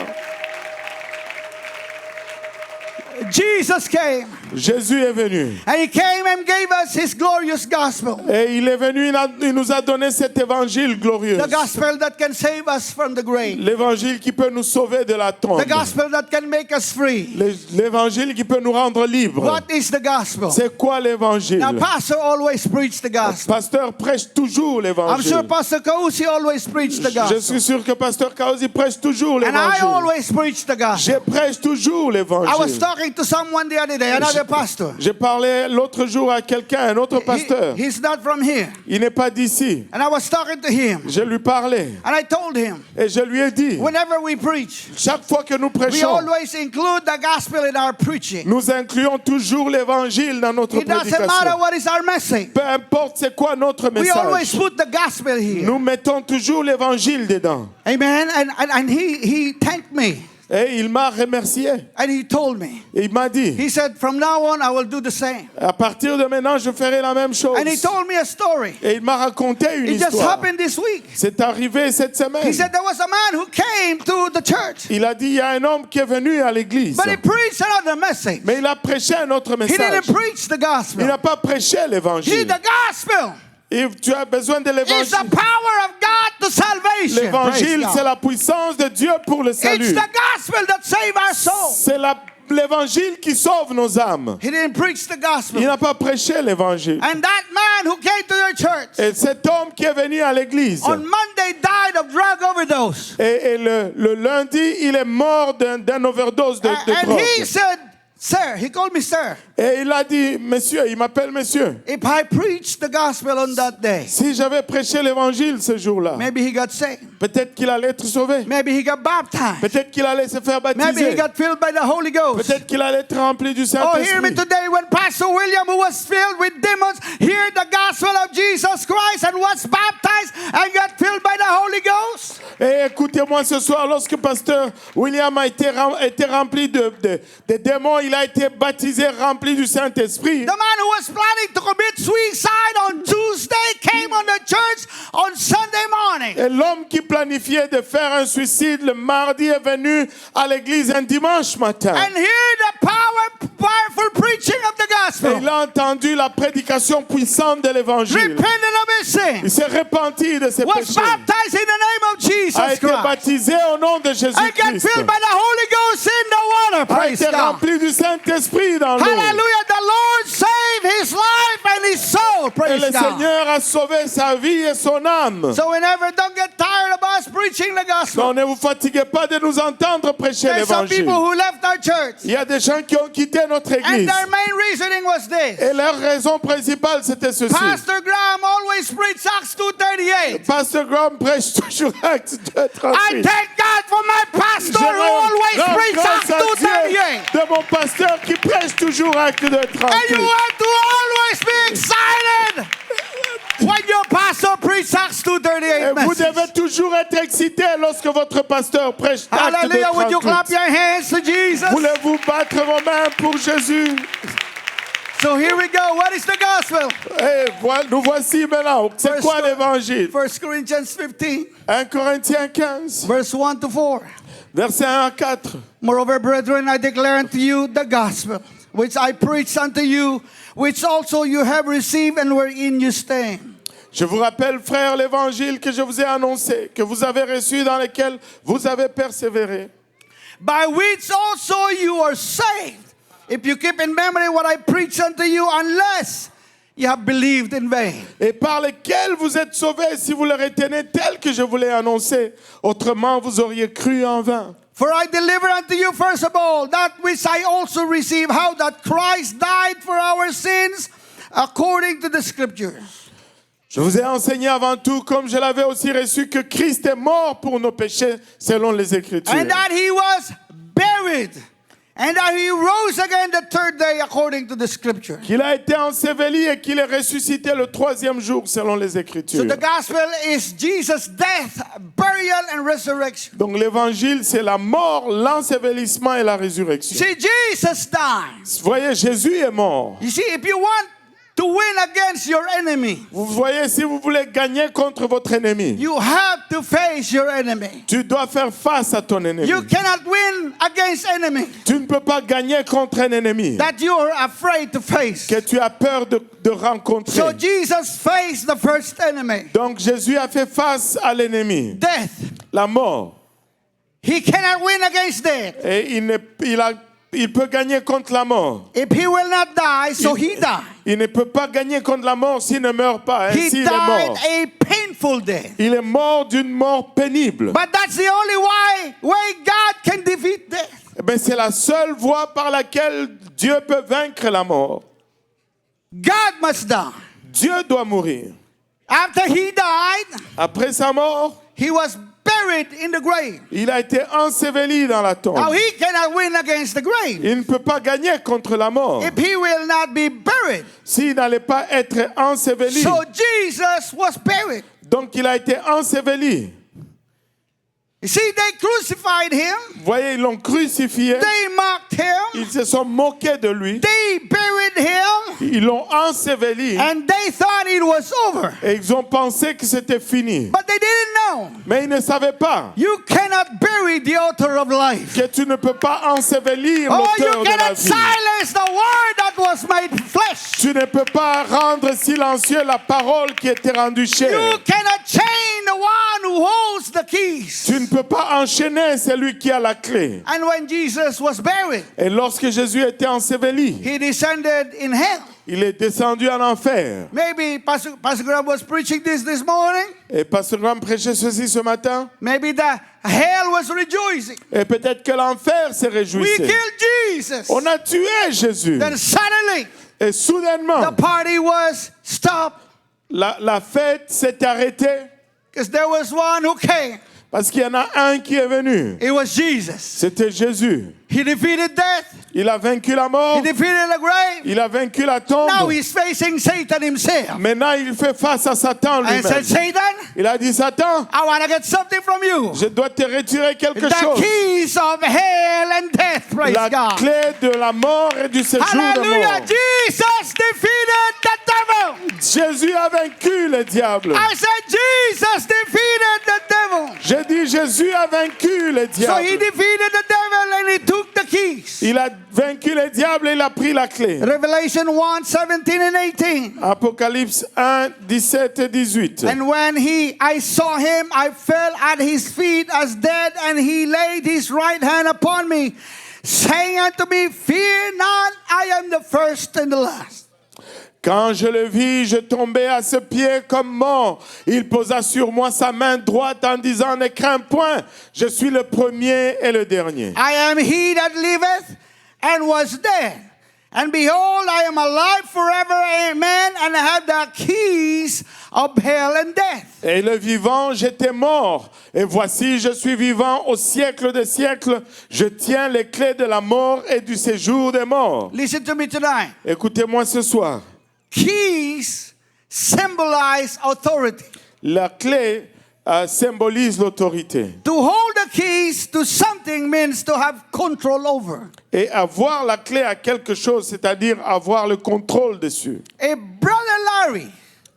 S1: Jesus came.
S2: Jésus est venu.
S1: And he came and gave us his glorious gospel.
S2: Et il est venu, il nous a donné cet évangile glorieux.
S1: The gospel that can save us from the grave.
S2: L'évangile qui peut nous sauver de la tombe.
S1: The gospel that can make us free.
S2: L'évangile qui peut nous rendre libres.
S1: What is the gospel?
S2: C'est quoi l'évangile?
S1: Now, pastor always preach the gospel.
S2: Pasteur prêche toujours
S1: I'm
S2: l'évangile.
S1: sure Pastor Kausi always preach the
S2: Je
S1: gospel.
S2: suis sûr que Pasteur Kausi prêche toujours
S1: And I
S2: l'évangile.
S1: always preach the gospel.
S2: Je prêche toujours
S1: I was
S2: l'évangile.
S1: talking to someone the other day, another pastor.
S2: J'ai parlé l'autre jour à quelqu'un, un autre pasteur.
S1: He's not from here.
S2: Il n'est pas d'ici.
S1: And I was talking to him.
S2: Je lui parlais
S1: And I told him,
S2: et je lui ai dit,
S1: whenever we preach,
S2: chaque fois que nous
S1: we
S2: prêchons,
S1: always include the gospel in our preaching.
S2: nous incluons toujours l'évangile dans notre
S1: It doesn't matter
S2: prédication.
S1: what is our message.
S2: Peu importe c'est quoi notre
S1: We always
S2: message,
S1: put the gospel here.
S2: nous mettons toujours l'évangile dedans.
S1: Amen. And he thanked me.
S2: Et il m'a remercié.
S1: And he told me.
S2: Et il m'a dit,
S1: He said, from now on, I will do the same.
S2: à partir de maintenant, je ferai la même chose.
S1: And he told me a story.
S2: Et il m'a raconté une
S1: It just
S2: histoire.
S1: happened this week.
S2: C'est arrivé cette semaine.
S1: He said there was a man who came to the church,
S2: Il a dit, il y a un homme qui est venu à l'église.
S1: but he preached another message.
S2: Mais il a prêché un autre
S1: He
S2: message.
S1: didn't preach the
S2: Il
S1: gospel.
S2: n'a pas prêché l'évangile.
S1: The gospel
S2: Et tu as besoin de
S1: is the
S2: l'évangile.
S1: power of God to salvation.
S2: L'évangile,
S1: Praise
S2: c'est
S1: God.
S2: la puissance de Dieu pour le
S1: It's
S2: salut.
S1: the gospel that saves our soul.
S2: C'est l'évangile qui sauve nos âmes.
S1: He didn't preach the
S2: Il
S1: gospel.
S2: n'a pas prêché l'évangile.
S1: And that man who came to your church
S2: Et cet homme qui est venu à l'église,
S1: on Monday died of drug overdose.
S2: et le lundi, il est mort d'un overdose de
S1: And he
S2: drogue.
S1: said, sir, he called me sir,
S2: Et il a dit, monsieur, il m'appelle monsieur.
S1: if I preached the gospel on that day,
S2: Si j'avais prêché l'évangile ce jour-là,
S1: maybe he got saved.
S2: peut-être qu'il allait être sauvé.
S1: Maybe he got baptized.
S2: Peut-être qu'il allait se faire
S1: Maybe he
S2: baptiser.
S1: got filled by the Holy Ghost.
S2: Peut-être qu'il allait être rempli du
S1: Oh, hear me
S2: Saint-Esprit.
S1: today. When Pastor William, who was filled with demons, heard the gospel of Jesus Christ and was baptized and got filled by the Holy Ghost.
S2: Et écoutez-moi ce soir, lorsque pasteur William a été rempli de démons, il a été baptisé, rempli du Saint-Esprit.
S1: The man who was planning to commit suicide on Tuesday came on the church on Sunday morning.
S2: Et l'homme qui planifiait de faire un suicide le mardi est venu à l'église un dimanche matin.
S1: And hear the powerful preaching of the
S2: Et
S1: gospel.
S2: il a entendu la prédication puissante de l'évangile.
S1: Repented of his sin.
S2: Il s'est repenti de ses
S1: Was
S2: péchés.
S1: baptized in the name of
S2: A
S1: Jesus
S2: été
S1: Christ.
S2: baptisé au nom de
S1: And got
S2: Jésus-Christ.
S1: filled by the Holy Ghost in the water.
S2: A
S1: Praise
S2: été
S1: God.
S2: rempli du Saint-Esprit dans l'eau.
S1: Hallelujah. The Lord saved his life and his soul.
S2: Et
S1: Praise
S2: le
S1: God.
S2: Seigneur a sauvé sa vie et son âme.
S1: So whenever, don't get tired of us preaching the gospel.
S2: Donc ne vous fatiguez pas de nous entendre prêcher
S1: There's some
S2: l'évangile.
S1: people who left our church.
S2: Il y a des gens qui ont quitté notre
S1: And
S2: église.
S1: their main reasoning was this.
S2: Et leur raison principale, c'était ceci.
S1: Pastor Graham always preached Acts 2:38.
S2: Pasteur Graham prêche toujours Acte
S1: I
S2: 2:38.
S1: thank God for my pastor
S2: Je
S1: who always
S2: rends
S1: preached Acts
S2: grâce à Dieu
S1: 2:38.
S2: de mon pasteur qui prêche toujours Acte
S1: And you
S2: 2:38.
S1: have to always be excited when your pastor preaches Acts
S2: Et
S1: 2:38
S2: vous
S1: message.
S2: devez toujours être excité lorsque votre pasteur prêche Acte
S1: Hallelujah. Would you clap
S2: 2:38.
S1: your hands to Jesus?
S2: Voulez-vous battre vos mains pour Jésus?
S1: So here we go. What is the gospel?
S2: Et nous voici maintenant. C'est quoi l'évangile?
S1: 1 Corinthians 15,
S2: 1 Corinthiens 15,
S1: verse 1 to 4.
S2: versets 1 à 4.
S1: Moreover, brethren, I declare unto you the gospel, which I preached unto you, which also you have received and wherein you stand.
S2: Je vous rappelle, frères, l'évangile que je vous ai annoncé, que vous avez reçu, dans lequel vous avez persévéré,
S1: By which also you are saved, if you keep in memory what I preached unto you, unless you have believed in vain.
S2: et par lequel vous êtes sauvés si vous le retenez tel que je vous l'ai annoncé. Autrement, vous auriez cru en vain.
S1: For I deliver unto you first of all that which I also received, how that Christ died for our sins according to the scriptures.
S2: Je vous ai enseigné avant tout, comme je l'avais aussi reçu, que Christ est mort pour nos péchés selon les Écritures.
S1: And that he was buried. And that he rose again the third day according to the scripture.
S2: Qu'il a été enseveli et qu'il est ressuscité le troisième jour selon les Écritures.
S1: So the gospel is Jesus' death, burial, and resurrection.
S2: Donc l'évangile, c'est la mort, l'ensevelissement et la résurrection.
S1: See, Jesus died.
S2: Vous voyez, Jésus est mort.
S1: You see, if you want to win against your enemy,
S2: Vous voyez, si vous voulez gagner contre votre ennemi,
S1: you have to face your enemy.
S2: tu dois faire face à ton ennemi.
S1: You cannot win against enemy
S2: Tu ne peux pas gagner contre un ennemi
S1: that you are afraid to face.
S2: que tu as peur de rencontrer.
S1: So Jesus faced the first enemy,
S2: Donc Jésus a fait face à l'ennemi,
S1: death.
S2: la mort.
S1: He cannot win against death.
S2: Et il peut gagner contre la mort.
S1: If he will not die, so he died.
S2: Il ne peut pas gagner contre la mort s'il ne meurt pas.
S1: He
S2: Ainsi, il est
S1: died
S2: mort.
S1: a painful death.
S2: Il est mort d'une mort pénible.
S1: But that's the only way God can defeat death.
S2: Mais c'est la seule voie par laquelle Dieu peut vaincre la mort.
S1: God must die.
S2: Dieu doit mourir.
S1: After he died,
S2: Après sa mort,
S1: he was buried in the grave.
S2: il a été enseveli dans la tombe.
S1: Now he cannot win against the grave
S2: Il ne peut pas gagner contre la mort
S1: if he will not be buried.
S2: s'il n'allait pas être enseveli.
S1: So Jesus was buried.
S2: Donc il a été enseveli.
S1: You see, they crucified him.
S2: Vous voyez, ils l'ont crucifié.
S1: They mocked him.
S2: Ils se sont moqués de lui.
S1: They buried him.
S2: Ils l'ont enseveli.
S1: And they thought it was over.
S2: Et ils ont pensé que c'était fini.
S1: But they didn't know.
S2: Mais ils ne savaient pas
S1: You cannot bury the author of life.
S2: que tu ne peux pas ensevelir
S1: Oh,
S2: l'auteur
S1: you
S2: de la
S1: cannot
S2: vie.
S1: silence the word that was made flesh.
S2: Tu ne peux pas rendre silencieux la parole qui était rendue chair.
S1: You cannot chain the one who holds the keys.
S2: Tu ne peux pas enchaîner celui qui a la clé.
S1: And when Jesus was buried,
S2: Et lorsque Jésus était enseveli,
S1: he descended in hell.
S2: il est descendu en enfer.
S1: Maybe Pastor Graham was preaching this morning.
S2: Et Pasteur Graham prêchait ceci ce matin.
S1: Maybe the hell was rejoicing.
S2: Et peut-être que l'enfer s'est
S1: We
S2: réjouissait.
S1: killed Jesus.
S2: On a tué Jésus.
S1: Then suddenly,
S2: Et soudainement,
S1: the party was stopped
S2: la fête s'est arrêtée
S1: because there was one who came.
S2: parce qu'il y en a un qui est venu.
S1: It was Jesus.
S2: C'était Jésus.
S1: He defeated death.
S2: Il a vaincu la
S1: He
S2: mort.
S1: defeated the grave.
S2: Il a vaincu la
S1: Now
S2: tombe.
S1: he's facing Satan himself.
S2: Maintenant, il fait face à Satan
S1: And said,
S2: lui-même.
S1: Satan,
S2: Il a dit, Satan,
S1: I want to get something from you.
S2: je dois te retirer quelque
S1: The
S2: chose.
S1: keys of hell and death. Praise
S2: La
S1: God.
S2: clé de la mort et du séjour de
S1: Hallelujah.
S2: mort.
S1: Jesus defeated the devil.
S2: Jésus a vaincu le diable.
S1: I said, Jesus defeated the devil.
S2: J'ai dit, Jésus a vaincu le
S1: So he
S2: diable.
S1: defeated the devil and he took the keys.
S2: Il a vaincu le diable et il a pris la clé.
S1: Revelation 1, 17 and 18.
S2: Apocalypse 1, 17 et 18.
S1: And when I saw him, I fell at his feet as dead, and he laid his right hand upon me, saying unto me, Fear not, I am the first and the last.
S2: Quand je le vis, je tombai à ses pieds comme mort. Il posa sur moi sa main droite en disant, ne crains point, je suis le premier et le dernier.
S1: I am he that liveth and was dead. And behold, I am alive forever, amen, and I have the keys of hell and death.
S2: Et le vivant, j'étais mort. Et voici, je suis vivant au siècle des siècles. Je tiens les clés de la mort et du séjour des morts.
S1: Listen to me tonight.
S2: Écoutez-moi ce soir.
S1: Keys symbolize authority.
S2: La clé symbolise l'autorité.
S1: To hold the keys to something means to have control over.
S2: Et avoir la clé à quelque chose, c'est-à-dire avoir le contrôle dessus.
S1: A brother Larry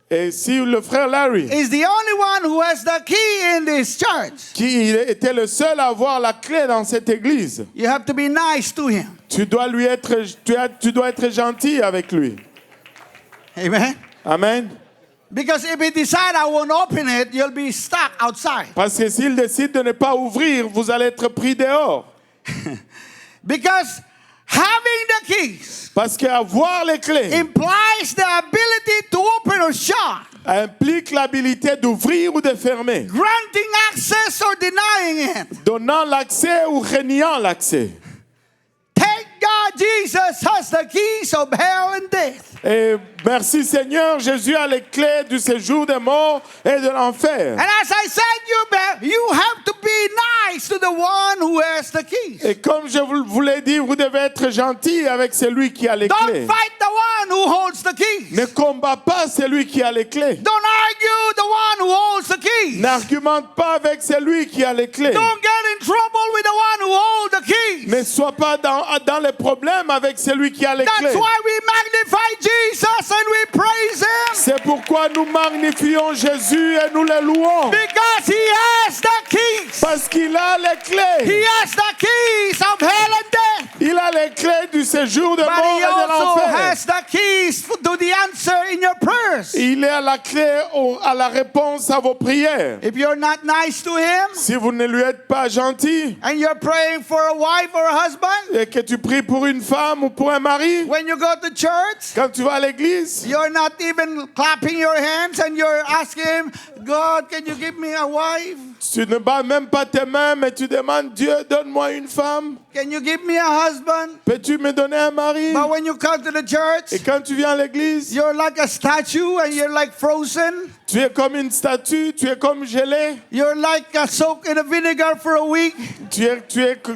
S2: Et si le frère Larry,
S1: is the only one who has the key in this church,
S2: qui était le seul à avoir la clé dans cette église,
S1: you have to be nice to him.
S2: tu dois être gentil avec lui.
S1: Amen.
S2: Amen.
S1: Because if he decide I won't open it, you'll be stuck outside.
S2: Parce que s'il décide de ne pas ouvrir, vous allez être pris dehors.
S1: Because having the keys
S2: Parce qu'avoir les clés
S1: implies the ability to open or shut,
S2: implique l'habilité d'ouvrir ou de fermer,
S1: granting access or denying it.
S2: donnant l'accès ou reniant l'accès.
S1: Thank God Jesus has the keys of hell and death.
S2: Et merci Seigneur, Jésus a les clés du séjour des morts et de l'enfer.
S1: And as I said, you have to be nice to the one who has the keys.
S2: Et comme je vous l'ai dit, vous devez être gentil avec celui qui a les
S1: Don't
S2: clés.
S1: fight the one who holds the keys.
S2: Ne combat pas celui qui a les clés.
S1: Don't argue the one who holds the keys.
S2: N'argumente pas avec celui qui a les clés.
S1: Don't get in trouble with the one who holds the keys.
S2: Ne sois pas dans les problèmes avec celui qui a les
S1: That's
S2: clés.
S1: why we magnify Jesus and we praise him.
S2: C'est pourquoi nous magnifions Jésus et nous le louons.
S1: Because he has the keys.
S2: Parce qu'il a les clés.
S1: He has the keys of hell and death.
S2: Il a les clés du séjour de
S1: But
S2: mort
S1: he
S2: et de
S1: also
S2: l'enfer.
S1: has the keys to the answer in your prayers.
S2: Il est à la clé à la réponse à vos prières.
S1: If you're not nice to him
S2: Si vous ne lui êtes pas gentil
S1: and you're praying for a wife or a husband,
S2: et que tu pries pour une femme ou pour un mari,
S1: when you go to church,
S2: quand tu vas à l'église,
S1: you're not even clapping your hands and you're asking him, God, can you give me a wife?
S2: tu ne bats même pas tes mains, mais tu demandes, Dieu, donne-moi une femme.
S1: Can you give me a husband?
S2: Peux-tu me donner un mari?
S1: But when you come to the
S2: Et
S1: church,
S2: quand tu viens à l'église,
S1: you're like a statue and you're like frozen.
S2: tu es comme une statue, tu es comme gelé.
S1: You're like soaked in a vinegar for a week.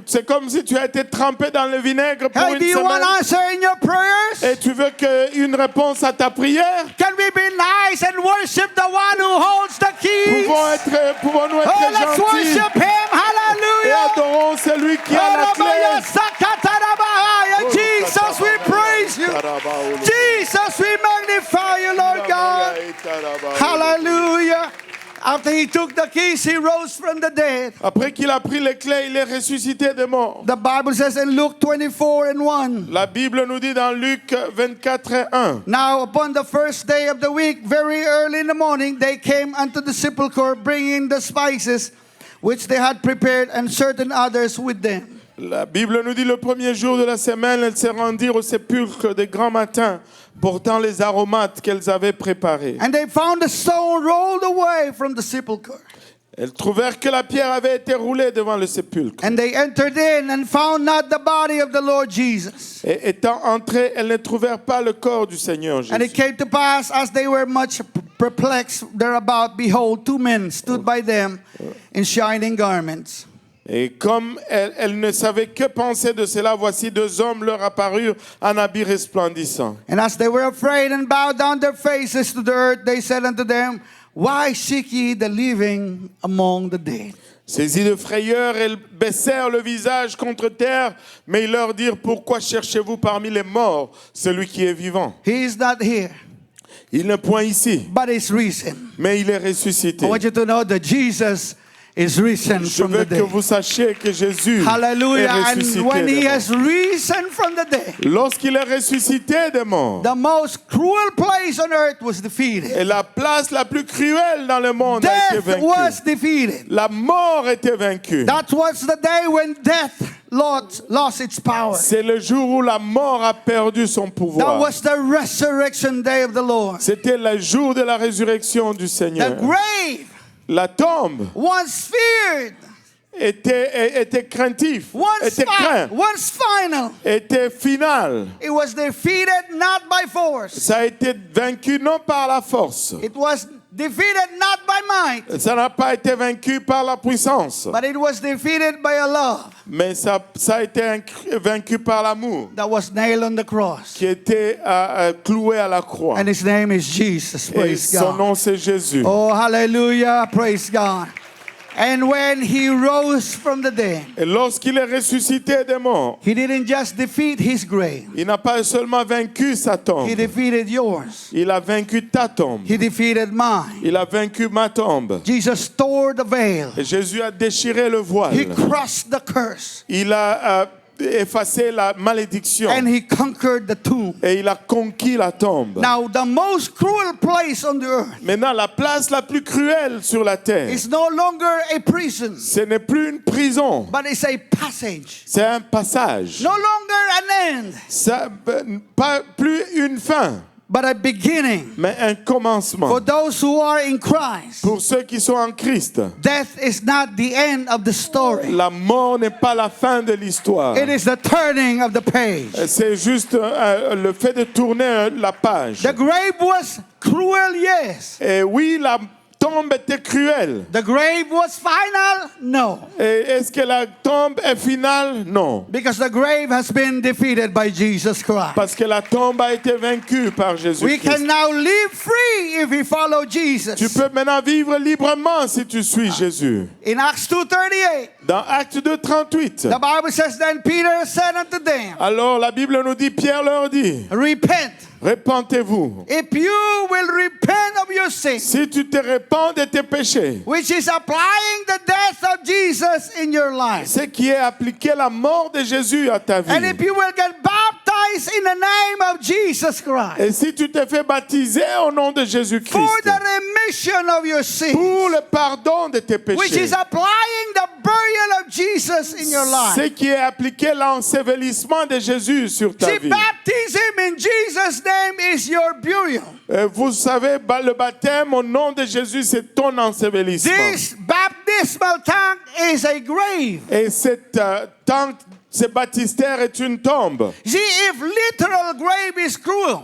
S2: C'est comme si tu as été trempé dans le vinaigre pour
S1: Hey,
S2: une
S1: do you want
S2: semaine.
S1: answer in your prayers?
S2: Et tu veux une réponse à ta prière?
S1: Can we be nice and worship the one who holds the keys?
S2: Pouvons-nous être
S1: Oh, let's
S2: gentils
S1: worship him.
S2: et
S1: Hallelujah.
S2: adorons celui qui a la clé?
S1: Jesus, we praise you. Jesus, we magnify you, Lord God. Hallelujah. After he took the keys, he rose from the dead.
S2: Après qu'il a pris les clés, il est ressuscité des morts.
S1: The Bible says in Luke 24 and 1.
S2: La Bible nous dit dans Luc 24 et 1.
S1: Now, upon the first day of the week, very early in the morning, they came unto the sepulchre, bringing the spices which they had prepared, and certain others with them.
S2: La Bible nous dit le premier jour de la semaine, elles se rendirent au sépulcre des grands matins, portant les aromates qu'elles avaient préparés.
S1: And they found the stone rolled away from the sepulchre.
S2: Elles trouvèrent que la pierre avait été roulée devant le sépulcre.
S1: And they entered in and found not the body of the Lord Jesus.
S2: Et étant entrées, elles ne trouvèrent pas le corps du Seigneur
S1: And it
S2: Jésus.
S1: came to pass, as they were much perplexed thereabout, behold, two men stood by them in shining garments.
S2: Et comme elles ne savaient que penser de cela, voici deux hommes leur apparurent en habits resplendissants.
S1: And as they were afraid and bowed down their faces to the earth, they said unto them, Why seek ye the living among the dead?
S2: Saisis de frayeur, elles baissèrent le visage contre terre, mais ils leur dirent, pourquoi cherchez-vous parmi les morts celui qui est vivant?
S1: He is not here,
S2: Il n'est point ici,
S1: but is risen.
S2: mais il est ressuscité.
S1: I want you to know that Jesus is risen
S2: Je
S1: from the
S2: veux que
S1: dead.
S2: vous sachiez que Jésus
S1: Hallelujah.
S2: est
S1: And
S2: ressuscité
S1: when
S2: des
S1: he
S2: morts.
S1: has risen from the dead,
S2: Lorsqu'il est ressuscité des morts,
S1: the most cruel place on earth was defeated.
S2: et la place la plus cruelle dans le monde a été
S1: Death was
S2: vaincue.
S1: defeated.
S2: La mort était vaincue.
S1: That was the day when death lost its power.
S2: C'est le jour où la mort a perdu son
S1: That
S2: pouvoir.
S1: was the resurrection day of the Lord.
S2: C'était le jour de la résurrection du
S1: The
S2: Seigneur.
S1: grave,
S2: La tombe
S1: once feared,
S2: était craintif, était craint,
S1: once final,
S2: était final.
S1: it was defeated not by force.
S2: Ça a été vaincu non par la force.
S1: It was defeated not by might,
S2: Ça n'a pas été vaincu par la puissance.
S1: but it was defeated by a love
S2: Mais ça a été vaincu par l'amour
S1: that was nailed on the cross.
S2: qui était cloué à la croix.
S1: And his name is Jesus.
S2: Et
S1: Praise
S2: son
S1: God.
S2: nom c'est Jésus.
S1: Oh, hallelujah. Praise God. And when he rose from the dead,
S2: Et lorsqu'il est ressuscité des morts,
S1: he didn't just defeat his grave,
S2: il n'a pas seulement vaincu sa tombe,
S1: he defeated yours.
S2: il a vaincu ta tombe,
S1: He defeated mine.
S2: il a vaincu ma tombe.
S1: Jesus tore the veil.
S2: Et Jésus a déchiré le
S1: He
S2: voile.
S1: crushed the curse.
S2: Il a effacé la malédiction.
S1: And he conquered the tomb.
S2: Et il a conquis la tombe.
S1: Now, the most cruel place on the earth
S2: Maintenant, la place la plus cruelle sur la terre,
S1: is no longer a prison,
S2: ce n'est plus une prison,
S1: but it's a passage.
S2: c'est un passage.
S1: No longer an end,
S2: Ça, pas plus une fin,
S1: but a beginning.
S2: mais un commencement.
S1: For those who are in Christ,
S2: Pour ceux qui sont en Christ,
S1: death is not the end of the story.
S2: la mort n'est pas la fin de l'histoire.
S1: It is the turning of the page.
S2: C'est juste le fait de tourner la page.
S1: The grave was cruel, yes,
S2: Et oui, la tombe était cruelle.
S1: The grave was final? No.
S2: Et est-ce que la tombe est finale? Non.
S1: Because the grave has been defeated by Jesus Christ.
S2: Parce que la tombe a été vaincue par
S1: We
S2: Jésus-Christ.
S1: can now live free if we follow Jesus.
S2: Tu peux maintenant vivre librement si tu suis Jésus.
S1: In Acts 2:38,
S2: Dans Acte 2:38.
S1: the Bible says, Then Peter said unto them,
S2: Alors la Bible nous dit, Pierre leur dit,
S1: Repent.
S2: repentez-vous.
S1: If you will repent of your sins,
S2: Si tu te repens de tes péchés,
S1: which is applying the death of Jesus in your life.
S2: c'est qui est appliqué la mort de Jésus à ta
S1: And
S2: vie.
S1: if you will get baptized in the name of Jesus Christ
S2: Et si tu te fais baptiser au nom de
S1: for
S2: Jésus-Christ,
S1: the remission of your sins,
S2: pour le pardon de tes
S1: which
S2: péchés,
S1: is applying the burial of Jesus in your life.
S2: c'est qui est appliqué l'ensevelissement de Jésus sur ta
S1: See,
S2: vie.
S1: baptism in Jesus' name is your burial.
S2: Vous savez, le baptême au nom de Jésus, c'est ton ensevelissement.
S1: This baptismal tank is a grave.
S2: Et cette tank, ce baptistère est une tombe.
S1: See, if literal grave is cruel,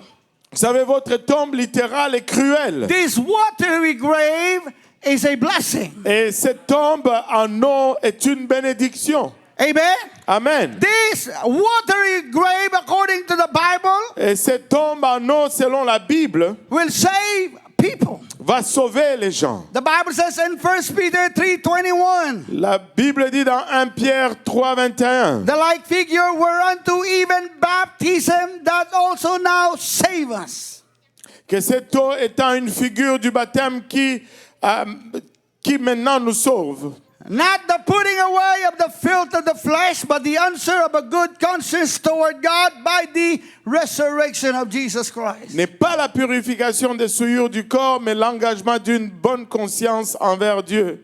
S2: Vous savez, votre tombe littérale est cruelle.
S1: this watery grave is a blessing.
S2: Et cette tombe en eau est une bénédiction.
S1: Amen.
S2: Amen.
S1: This watery grave, according to the Bible,
S2: Et cette tombe en eau, selon la Bible,
S1: will save people.
S2: va sauver les gens.
S1: The Bible says in 1 Peter 3:21,
S2: La Bible dit dans 1 Pierre 3:21,
S1: the like figure whereunto even baptism doth also now save us.
S2: que cette eau étant une figure du baptême qui maintenant nous sauve.
S1: Not the putting away of the filth of the flesh, but the answer of a good conscience toward God by the resurrection of Jesus Christ.
S2: N'est pas la purification des souillures du corps, mais l'engagement d'une bonne conscience envers Dieu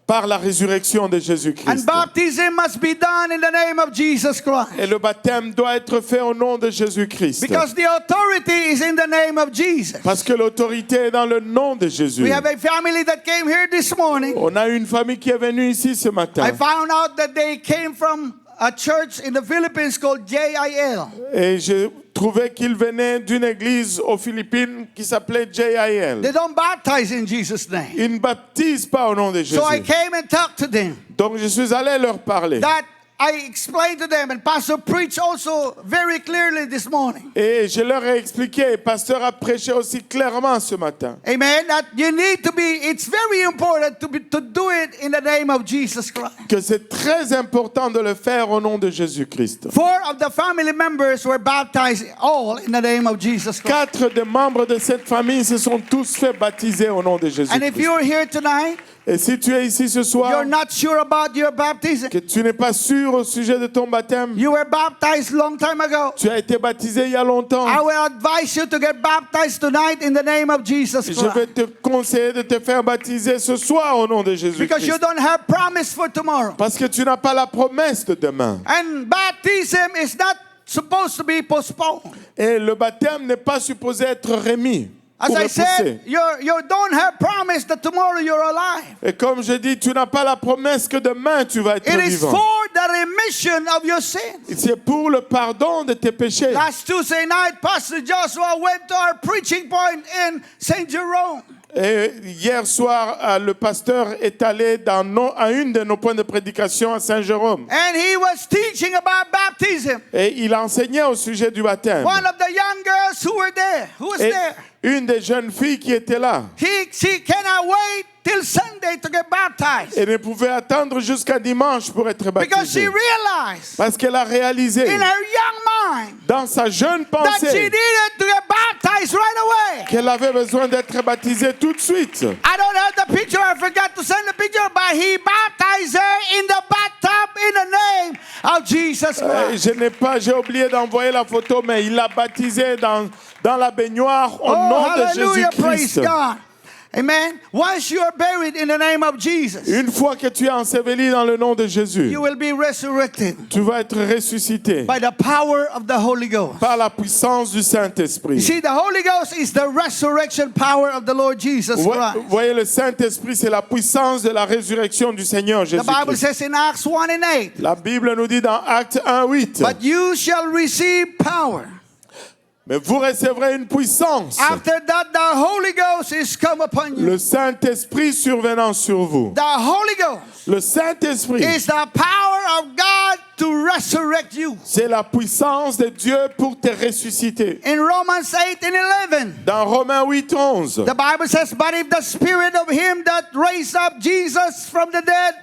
S2: par la résurrection de
S1: And
S2: Jésus-Christ.
S1: baptism must be done in the name of Jesus Christ.
S2: Et le baptême doit être fait au nom de Jésus-Christ.
S1: Because the authority is in the name of Jesus.
S2: Parce que l'autorité est dans le nom de Jésus.
S1: We have a family that came here this morning.
S2: On a une famille qui est venue ici ce matin.
S1: I found out that they came from a church in the Philippines called JIL.
S2: Et je trouvais qu'ils venaient d'une église aux Philippines qui s'appelait JIL.
S1: They don't baptize in Jesus' name.
S2: Ils ne baptisent pas au nom de Jésus.
S1: So I came and talked to them.
S2: Donc je suis allé leur parler.
S1: That I explained to them, and Pastor preached also very clearly this morning.
S2: Et je leur ai expliqué, et pasteur a prêché aussi clairement ce matin,
S1: Amen. That you need to be, it's very important to do it in the name of Jesus Christ.
S2: que c'est très important de le faire au nom de Jésus-Christ.
S1: 4 of the family members were baptized all in the name of Jesus Christ.
S2: 4 des membres de cette famille se sont tous fait baptiser au nom de
S1: And if
S2: Jésus-Christ.
S1: you're here tonight,
S2: Et si tu es ici ce soir,
S1: you're not sure about your baptism.
S2: que tu n'es pas sûr au sujet de ton baptême,
S1: You were baptized long time ago.
S2: tu as été baptisé il y a longtemps,
S1: I will advise you to get baptized tonight in the name of Jesus
S2: je vais
S1: Christ.
S2: te conseiller de te faire baptiser ce soir au nom de
S1: Because
S2: Jésus-Christ.
S1: you don't have promise for tomorrow.
S2: Parce que tu n'as pas la promesse de demain.
S1: And baptism is not supposed to be postponed.
S2: Et le baptême n'est pas supposé être remis.
S1: As
S2: Pour
S1: I
S2: repousser.
S1: said, you don't have promise that tomorrow you're alive.
S2: Et comme je dis, tu n'as pas la promesse que demain tu vas être
S1: It is
S2: vivant.
S1: for the remission of your sins.
S2: C'est pour le pardon de tes péchés.
S1: Last Tuesday night, Pastor Joshua went to our preaching point in St. Jerome.
S2: Et hier soir, le pasteur est allé à une de nos points de prédication à Saint-Jérôme.
S1: And he was teaching about baptism.
S2: Et il enseignait au sujet du baptême.
S1: One of the young girls who were there, who was
S2: Et
S1: there,
S2: une des jeunes filles qui était là,
S1: she cannot wait till Sunday to get baptized.
S2: elle ne pouvait attendre jusqu'à dimanche pour être
S1: Because she
S2: baptisée.
S1: realized
S2: Parce qu'elle a réalisé
S1: in her young mind
S2: dans sa jeune
S1: that she
S2: pensée
S1: needed to get baptized right away.
S2: qu'elle avait besoin d'être baptisée tout de suite.
S1: I don't have the picture. I forgot to send the picture, but he baptized her in the bathtub in the name of Jesus Christ.
S2: J'ai oublié d'envoyer la photo, mais il l'a baptisée dans la baignoire au
S1: Oh,
S2: nom de
S1: hallelujah, praise
S2: Jésus-Christ.
S1: God. Amen. Once you are buried in the name of Jesus,
S2: Une fois que tu es enseveli dans le nom de Jésus,
S1: you will be resurrected
S2: tu vas être ressuscité
S1: by the power of the Holy Ghost.
S2: par la puissance du
S1: You
S2: Saint-Esprit.
S1: see, the Holy Ghost is the resurrection power of the Lord Jesus
S2: Vous
S1: Christ.
S2: voyez, le Saint-Esprit, c'est la puissance de la résurrection du Seigneur
S1: The Bible
S2: Jésus-Christ.
S1: says in Acts 1:8,
S2: La Bible nous dit dans Acte 1:8,
S1: but you shall receive power
S2: Mais vous recevrez une puissance.
S1: After that, the Holy Ghost is come upon you.
S2: Le Saint-Esprit survenant sur vous.
S1: The Holy Ghost
S2: Le Saint-Esprit,
S1: is the power of God to resurrect you.
S2: c'est la puissance de Dieu pour te ressusciter.
S1: In Romans 8 and 11,
S2: Dans Romains 8, 11,
S1: the Bible says, but if the spirit of him that raised up Jesus from the dead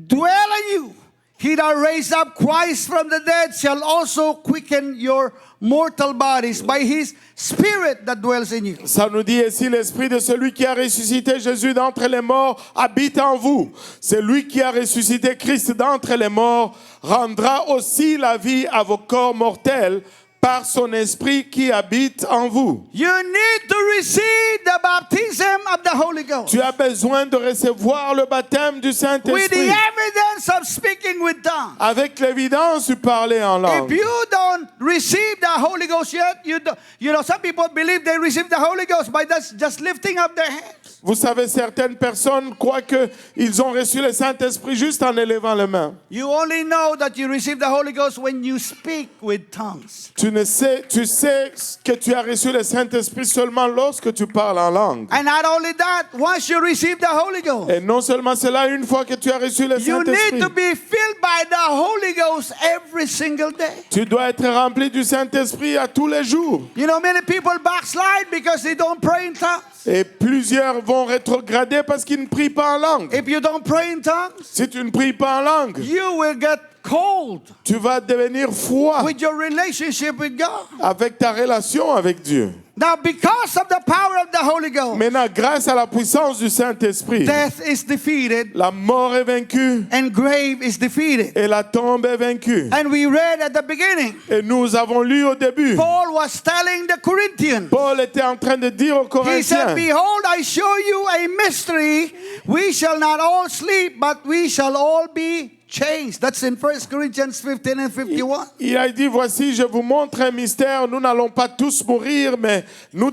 S1: dwell in you, he that raised up Christ from the dead shall also quicken your mortal bodies by his spirit that dwells in you.
S2: ça nous dit, et si l'Esprit de celui qui a ressuscité Jésus d'entre les morts habite en vous, celui qui a ressuscité Christ d'entre les morts rendra aussi la vie à vos corps mortels par son Esprit qui habite en vous.
S1: You need to receive the baptism of the Holy Ghost
S2: Tu as besoin de recevoir le baptême du
S1: with the
S2: Saint-Esprit
S1: evidence of speaking with tongues.
S2: avec l'évidence du parler en
S1: If
S2: langue.
S1: you don't receive the Holy Ghost yet, you know, some people believe they receive the Holy Ghost by just lifting up their hands.
S2: Vous savez, certaines personnes croient qu'ils ont reçu le Saint-Esprit juste en élevant les mains.
S1: You only know that you receive the Holy Ghost when you speak with tongues.
S2: Tu sais que tu as reçu le Saint-Esprit seulement lorsque tu parles en langue.
S1: And not only that, once you receive the Holy Ghost,
S2: Et non seulement cela, une fois que tu as reçu le
S1: you need
S2: Saint-Esprit,
S1: to be filled by the Holy Ghost every single day.
S2: tu dois être rempli du Saint-Esprit à tous les jours.
S1: You know, many people backslide because they don't pray in tongues.
S2: Et plusieurs vont rétrograder parce qu'ils ne prient pas en langue.
S1: If you don't pray in tongues,
S2: Si tu ne pries pas en langue,
S1: you will get cold
S2: tu vas devenir froid
S1: with your relationship with God.
S2: avec ta relation avec Dieu.
S1: Now, because of the power of the Holy Ghost,
S2: Maintenant, grâce à la puissance du Saint-Esprit,
S1: death is defeated
S2: la mort est vaincue
S1: and grave is defeated.
S2: et la tombe est vaincue.
S1: And we read at the beginning,
S2: Et nous avons lu au début,
S1: Paul was telling the Corinthians,
S2: Paul était en train de dire aux
S1: he said,
S2: Corinthiens,
S1: behold, I show you a mystery. We shall not all sleep, but we shall all be changed. That's in 1 Corinthians 15 and 51.
S2: il a dit, voici, je vous montre un mystère, nous n'allons pas tous mourir, mais nous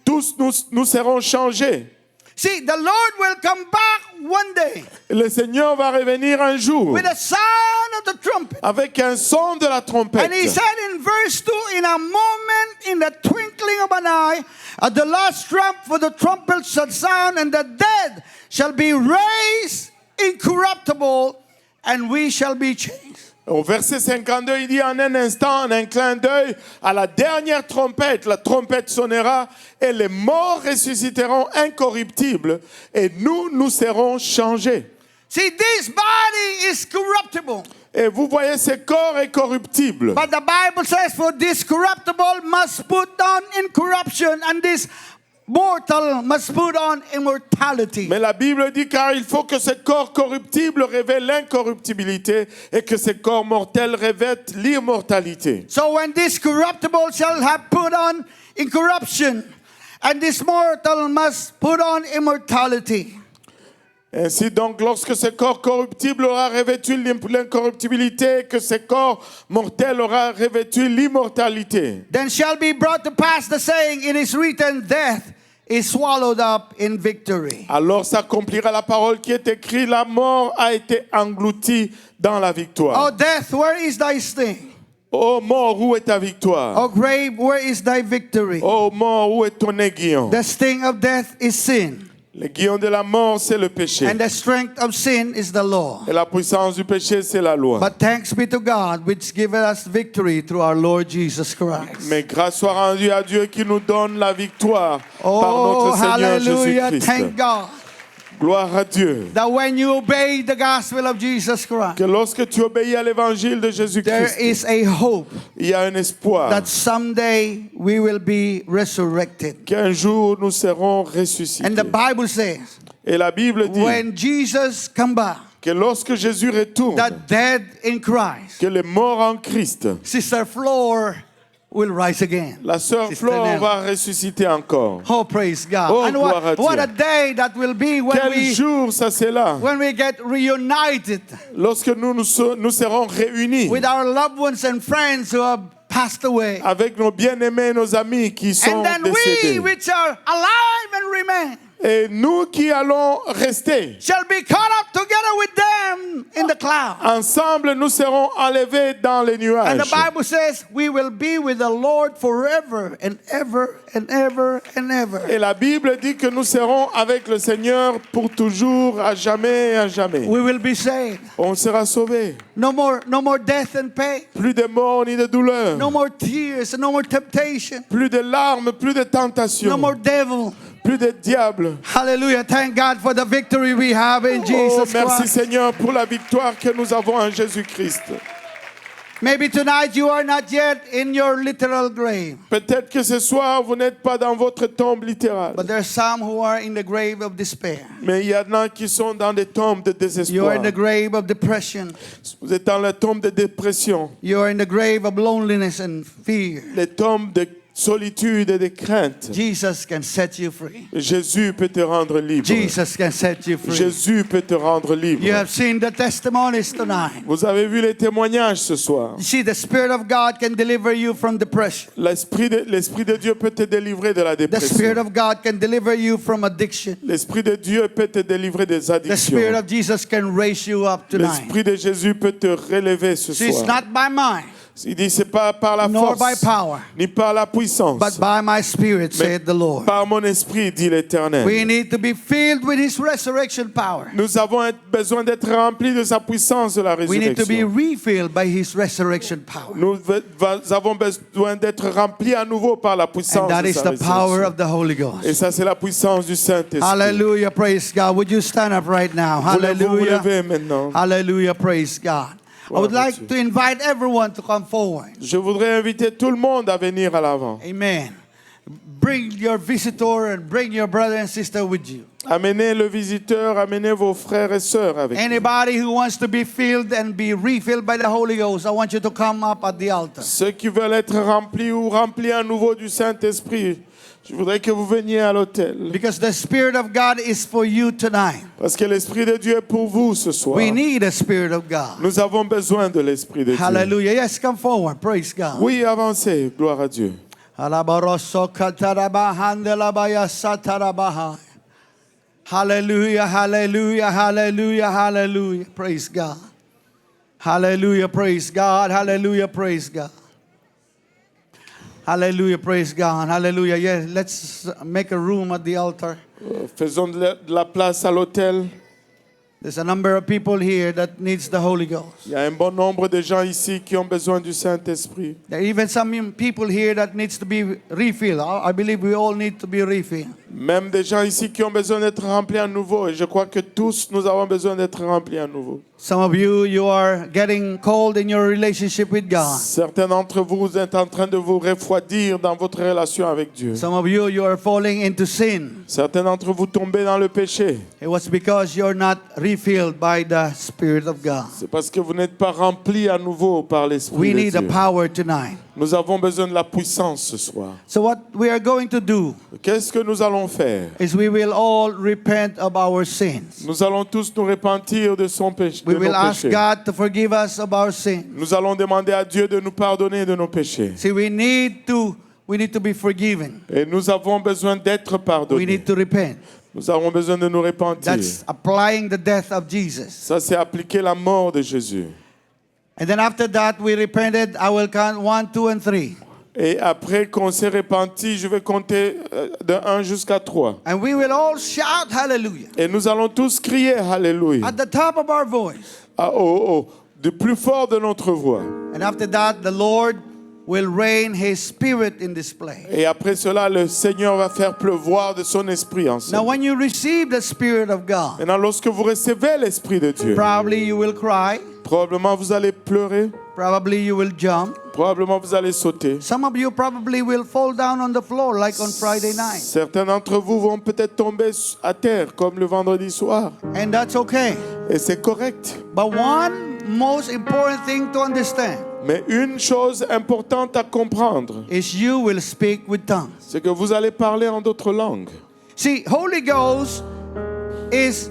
S2: tous, nous serons changés.
S1: See, the Lord will come back one day
S2: Le Seigneur va revenir un jour
S1: with a sound of the trumpet.
S2: avec un son de la trompette.
S1: And he said in verse 2, in a moment, in the twinkling of an eye, at the last trump, for the trumpet shall sound, and the dead shall be raised incorruptible, and we shall be changed.
S2: Au verset 52, il dit en un instant, en un clin d'œil, à la dernière trompette, la trompette sonnera et les morts ressusciteront incorruptibles et nous serons changés.
S1: See, this body is corruptible.
S2: Et vous voyez, ce corps est corruptible.
S1: But the Bible says, for this corruptible must put on incorruption, and this mortal must put on immortality.
S2: Mais la Bible dit car il faut que ce corps corruptible révèle l'incorruptibilité et que ce corps mortel revête l'immortalité.
S1: So when this corruptible shall have put on incorruption, and this mortal must put on immortality.
S2: Ainsi donc, lorsque ce corps corruptible aura revêtu l'incorruptibilité et que ce corps mortel aura revêtu l'immortalité,
S1: Then shall be brought to pass the saying, it is written, death is swallowed up in victory.
S2: alors s'accomplira la parole qui est écrite, la mort a été engloutie dans la victoire.
S1: Oh death, where is thy sting?
S2: Ô mort, où est ta victoire?
S1: Oh grave, where is thy victory?
S2: Ô mort, où est ton aiguillon?
S1: The sting of death is sin,
S2: L'aiguillon de la mort, c'est le péché.
S1: and the strength of sin is the law.
S2: Et la puissance du péché, c'est la loi.
S1: But thanks be to God, which giveth us victory through our Lord Jesus Christ.
S2: Mais grâce soit rendue à Dieu qui nous donne la victoire par
S1: Oh,
S2: notre Seigneur
S1: hallelujah,
S2: Jésus-Christ.
S1: thank God
S2: Gloire à Dieu.
S1: that when you obey the gospel of Jesus Christ,
S2: Que lorsque tu obéis à l'évangile de
S1: there
S2: Jésus-Christ,
S1: is a hope
S2: il y a un espoir
S1: that someday we will be resurrected.
S2: qu'un jour nous serons
S1: And
S2: ressuscités.
S1: the Bible says,
S2: Et la Bible dit
S1: when Jesus come back,
S2: que lorsque Jésus retourne,
S1: the dead in Christ,
S2: que les morts en Christ,
S1: Sister Flor will rise again.
S2: la sœur
S1: Sister
S2: Flore
S1: Nell.
S2: va ressusciter encore.
S1: Oh, praise God.
S2: Oh,
S1: And
S2: gloire à
S1: what
S2: Dieu.
S1: a day that will be when
S2: Quel jour ça c'est là,
S1: when we get reunited
S2: lorsque nous serons réunis
S1: with our loved ones and friends who have passed away.
S2: avec nos bien-aimés, nos amis qui sont
S1: And then we,
S2: décédés.
S1: which are alive and remain,
S2: Et nous qui allons rester,
S1: shall be caught up together with them in the cloud.
S2: ensemble nous serons enlevés dans les
S1: And the
S2: nuages.
S1: Bible says we will be with the Lord forever and ever and ever and ever.
S2: Et la Bible dit que nous serons avec le Seigneur pour toujours, à jamais et à jamais.
S1: We will be saved.
S2: On sera sauvés.
S1: No more death and pain.
S2: Plus de mort ni de douleur.
S1: No more tears, no more temptation.
S2: Plus de larmes, plus de
S1: No
S2: tentations.
S1: more devil.
S2: Plus de diable.
S1: Hallelujah. Thank God for the victory we have in
S2: Oh,
S1: Jesus
S2: merci
S1: Christ.
S2: Seigneur pour la victoire que nous avons en Jésus-Christ.
S1: Maybe tonight you are not yet in your literal grave,
S2: Peut-être que ce soir, vous n'êtes pas dans votre tombe littérale.
S1: but there are some who are in the grave of despair.
S2: Mais il y en a qui sont dans des tombes de
S1: You are
S2: désespoir.
S1: in the grave of depression.
S2: Vous êtes dans la tombe de dépression.
S1: You are in the grave of loneliness and fear.
S2: Les tombes de solitude et de crainte.
S1: Jesus can set you free.
S2: Jésus peut te rendre libre.
S1: Jesus can set you free.
S2: Jésus peut te rendre libre.
S1: You have seen the testimonies tonight.
S2: Vous avez vu les témoignages ce soir.
S1: You see, the Spirit of God can deliver you from depression.
S2: L'Esprit de Dieu peut te délivrer de la
S1: The Spirit
S2: dépression.
S1: of God can deliver you from addiction.
S2: L'Esprit de Dieu peut te délivrer des
S1: The Spirit
S2: addictions.
S1: of Jesus can raise you up tonight.
S2: L'Esprit de Jésus peut te relever ce
S1: See, it's
S2: soir.
S1: not by might,
S2: Il dit c'est pas par la
S1: nor by
S2: force,
S1: power,
S2: ni par la puissance,
S1: but by my Spirit, saith the Lord.
S2: par mon esprit, dit l'Éternel.
S1: We need to be filled with His resurrection power.
S2: Nous avons besoin d'être remplis de sa puissance de la
S1: We need to be
S2: résurrection.
S1: refilled by His resurrection power.
S2: Nous avons besoin d'être remplis à nouveau par la
S1: And
S2: puissance
S1: that
S2: de
S1: is
S2: sa
S1: the power
S2: résurrection.
S1: of the Holy
S2: Et
S1: Ghost.
S2: ça, c'est la puissance du Saint-Esprit.
S1: Hallelujah, praise God. Would you stand up right now?
S2: Voulez-vous vous
S1: Hallelujah.
S2: lever maintenant?
S1: Hallelujah, praise God. I would like to invite everyone to come forward.
S2: Je voudrais inviter tout le monde à venir à l'avant.
S1: Amen. Bring your visitor and bring your brother and sister with you.
S2: Amenez le visiteur, amenez vos frères et sœurs avec vous.
S1: Anybody who wants to be filled and be refilled by the Holy Ghost, I want you to come up at the altar.
S2: Ceux qui veulent être remplis ou remplis à nouveau du Saint-Esprit, je voudrais que vous veniez à l'autel.
S1: Because the Spirit of God is for you tonight.
S2: Parce que l'Esprit de Dieu est pour vous ce soir.
S1: We need the Spirit of God.
S2: Nous avons besoin de l'Esprit de Dieu.
S1: Hallelujah. Yes, come forward. Praise God.
S2: Oui, avancez, gloire à Dieu.
S1: Hallelujah, hallelujah, hallelujah, hallelujah. Praise God. Hallelujah, praise God. Hallelujah, praise God. Hallelujah, praise God. Hallelujah. Yes, let's make a room at the altar.
S2: Faisons de la place à l'autel.
S1: There's a number of people here that needs the Holy Ghost.
S2: Il y a un bon nombre de gens ici qui ont besoin du Saint-Esprit.
S1: There are even some people here that needs to be refilled. I believe we all need to be refilled.
S2: Même des gens ici qui ont besoin d'être remplis à nouveau. Et je crois que tous, nous avons besoin d'être remplis à nouveau.
S1: Some of you are getting cold in your relationship with God.
S2: Certains d'entre vous êtes en train de vous refroidir dans votre relation avec Dieu.
S1: Some of you are falling into sin.
S2: Certains d'entre vous tombez dans le péché.
S1: It was because you're not refilled by the Spirit of God.
S2: C'est parce que vous n'êtes pas remplis à nouveau par l'Esprit
S1: We
S2: de
S1: need the
S2: Dieu.
S1: power tonight.
S2: Nous avons besoin de la puissance ce soir.
S1: So what we are going to do
S2: Qu'est-ce que nous allons faire?
S1: is we will all repent of our sins.
S2: Nous allons tous nous repentir de son péché.
S1: We
S2: De
S1: will
S2: nos
S1: ask
S2: péchés.
S1: God to forgive us of our sins.
S2: Nous allons demander à Dieu de nous pardonner de nos péchés.
S1: See, we need to be forgiven.
S2: Et nous avons besoin d'être
S1: We
S2: pardonnés.
S1: need to repent.
S2: Nous avons besoin de nous repentir.
S1: That's applying the death of Jesus.
S2: Ça, c'est appliquer la mort de Jésus.
S1: And then after that, we repented. I will count 1, 2, and 3.
S2: Et après qu'on s'est repenti, je vais compter de 1 jusqu'à 3.
S1: And we will all shout hallelujah
S2: Et nous allons tous crier Alléluia.
S1: at the top of our voice.
S2: Du plus fort de notre voix.
S1: And after that, the Lord will rain His Spirit in this place.
S2: Et après cela, le Seigneur va faire pleuvoir de son esprit en
S1: Now,
S2: nous.
S1: when you receive the Spirit of God,
S2: Maintenant, lorsque vous recevez l'Esprit de Dieu,
S1: probably you will cry,
S2: probablement vous allez pleurer,
S1: probably you will jump.
S2: probablement vous allez sauter.
S1: Some of you probably will fall down on the floor like on Friday night.
S2: Certains d'entre vous vont peut-être tomber à terre comme le vendredi soir.
S1: And that's okay.
S2: Et c'est correct.
S1: But one most important thing to understand
S2: Mais une chose importante à comprendre,
S1: is you will speak with tongues.
S2: c'est que vous allez parler en d'autres langues.
S1: See, Holy Ghost is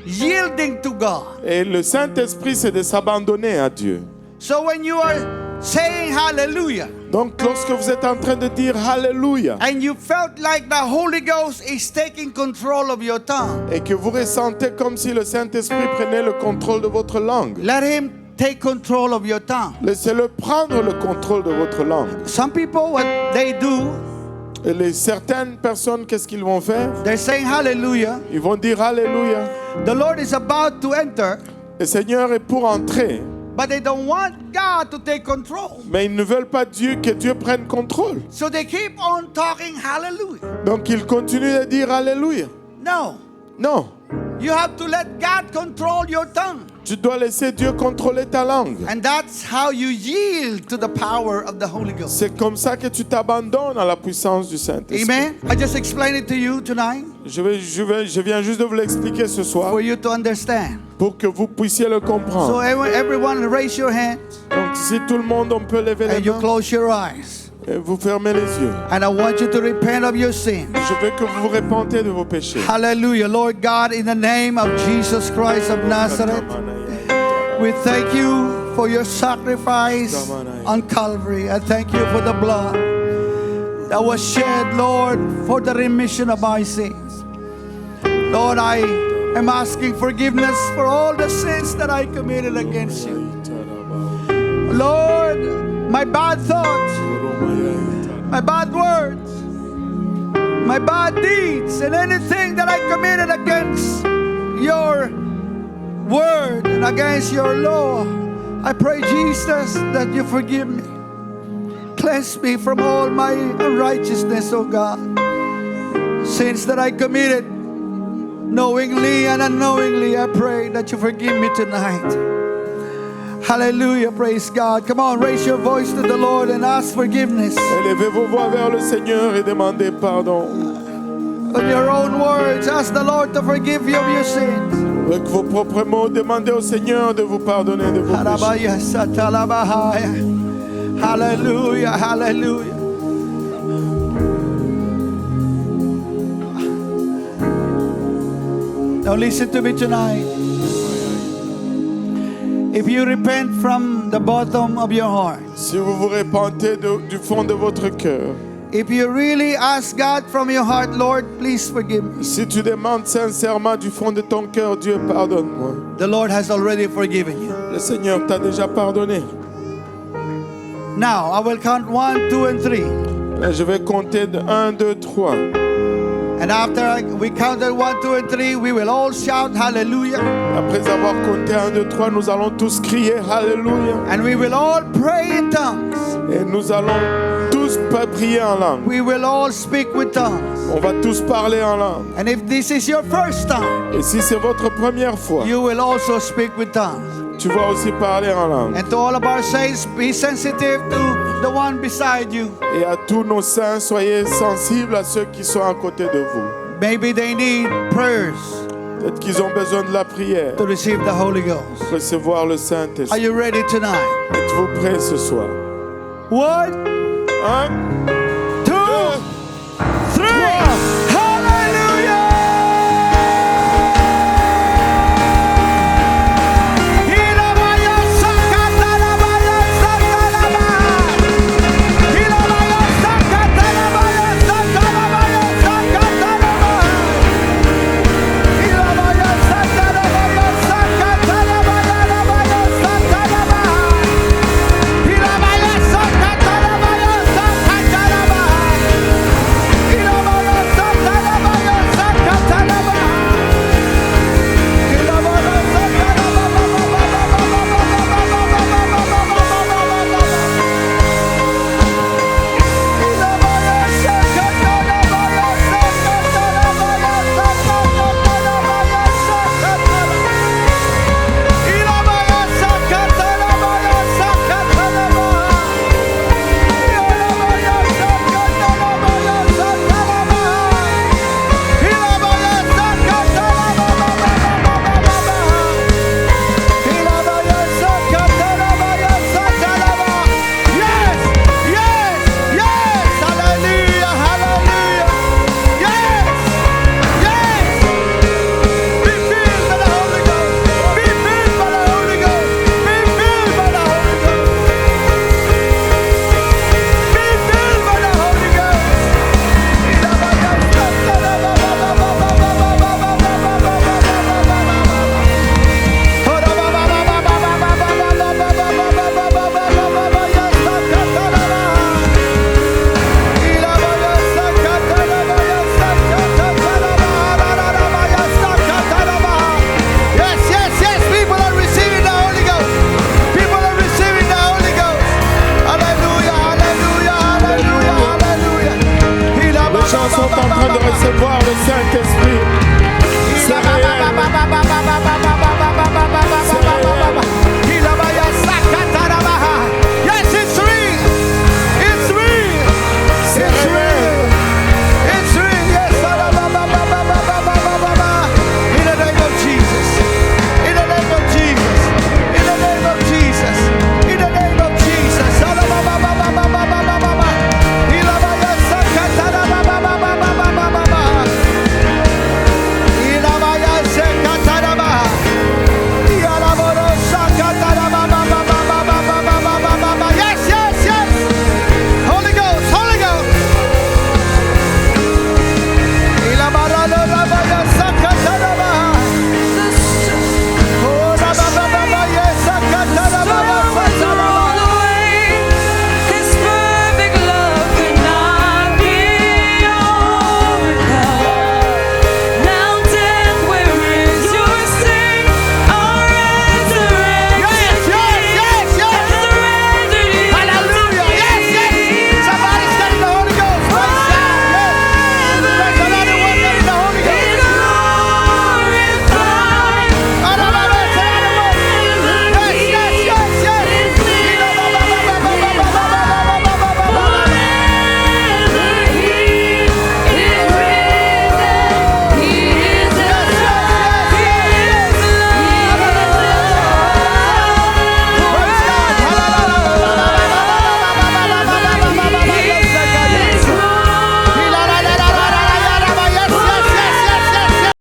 S1: yielding to God.
S2: Et le Saint-Esprit, c'est de s'abandonner à Dieu.
S1: So when you are saying hallelujah,
S2: Donc lorsque vous êtes en train de dire Alléluia
S1: and you felt like the Holy Ghost is taking control of your tongue,
S2: et que vous ressentez comme si le Saint-Esprit prenait le contrôle de votre langue,
S1: let Him take control of your tongue.
S2: laissez-le prendre le contrôle de votre langue.
S1: Some people, what they do,
S2: Et certaines personnes, qu'est-ce qu'ils vont faire?
S1: they're saying hallelujah.
S2: Ils vont dire Alléluia.
S1: The Lord is about to enter,
S2: Le Seigneur est pour entrer,
S1: but they don't want God to take control.
S2: mais ils ne veulent pas que Dieu prenne contrôle.
S1: So they keep on talking hallelujah.
S2: Donc ils continuent de dire Alléluia.
S1: No,
S2: Non,
S1: you have to let God control your tongue.
S2: tu dois laisser Dieu contrôler ta langue.
S1: And that's how you yield to the power of the Holy Ghost.
S2: C'est comme ça que tu t'abandonnes à la puissance du Saint-Esprit.
S1: Amen. I just explained it to you tonight
S2: Je viens juste de vous l'expliquer ce soir
S1: for you to understand.
S2: pour que vous puissiez le
S1: So
S2: comprendre.
S1: everyone raise your hand
S2: Donc si tout le monde, on peut lever les
S1: and you
S2: mains
S1: close your eyes.
S2: et vous fermez les yeux.
S1: And I want you to repent of your sin.
S2: Je veux que vous vous repentez de vos péchés.
S1: Hallelujah. Lord God, in the name of Jesus Christ of Nazareth, we thank you for your sacrifice on Calvary. I thank you for the blood that was shed, Lord, for the remission of my sins. Lord, I am asking forgiveness for all the sins that I committed against you. Lord, my bad thoughts, my bad words, my bad deeds, and anything that I committed against your word and against your law, I pray, Jesus, that you forgive me. Cleanse me from all my unrighteousness, oh God. Sins that I committed knowingly and unknowingly, I pray that you forgive me tonight. Hallelujah, praise God. Come on, raise your voice to the Lord and ask forgiveness.
S2: Élevez vos voix vers le Seigneur et demandez pardon.
S1: In your own words, ask the Lord to forgive you of your sins.
S2: Avec vos propres mots, demandez au Seigneur de vous pardonner de vos péchés.
S1: Harabaya satalabahaya. Hallelujah, hallelujah. Now listen to me tonight. If you repent from the bottom of your heart,
S2: Si vous vous repentez du fond de votre cœur,
S1: if you really ask God from your heart, Lord, please forgive me.
S2: si tu demandes sincèrement du fond de ton cœur, Dieu, pardonne-moi.
S1: The Lord has already forgiven you.
S2: Le Seigneur t'a déjà pardonné.
S1: Now I will count 1, 2, and 3.
S2: Là, je vais compter de 1, 2, 3.
S1: And after we counted 1, 2, and 3, we will all shout hallelujah.
S2: Après avoir compté 1, 2, 3, nous allons tous crier Alléluia.
S1: And we will all pray in tongues.
S2: Et nous allons tous prier en langue.
S1: We will all speak with tongues.
S2: On va tous parler en langue.
S1: And if this is your first time,
S2: Et si c'est votre première fois,
S1: you will also speak with tongues.
S2: tu vas aussi parler en langue.
S1: And to all of our saints, be sensitive to the one beside you.
S2: Et à tous nos saints, soyez sensibles à ceux qui sont à côté de vous.
S1: Maybe they need prayers
S2: Peut-être qu'ils ont besoin de la prière
S1: to receive the Holy Ghost.
S2: pour recevoir le
S1: Are
S2: Saint-Esprit.
S1: you ready tonight?
S2: Êtes-vous prêts ce soir?
S1: 1,
S2: 1,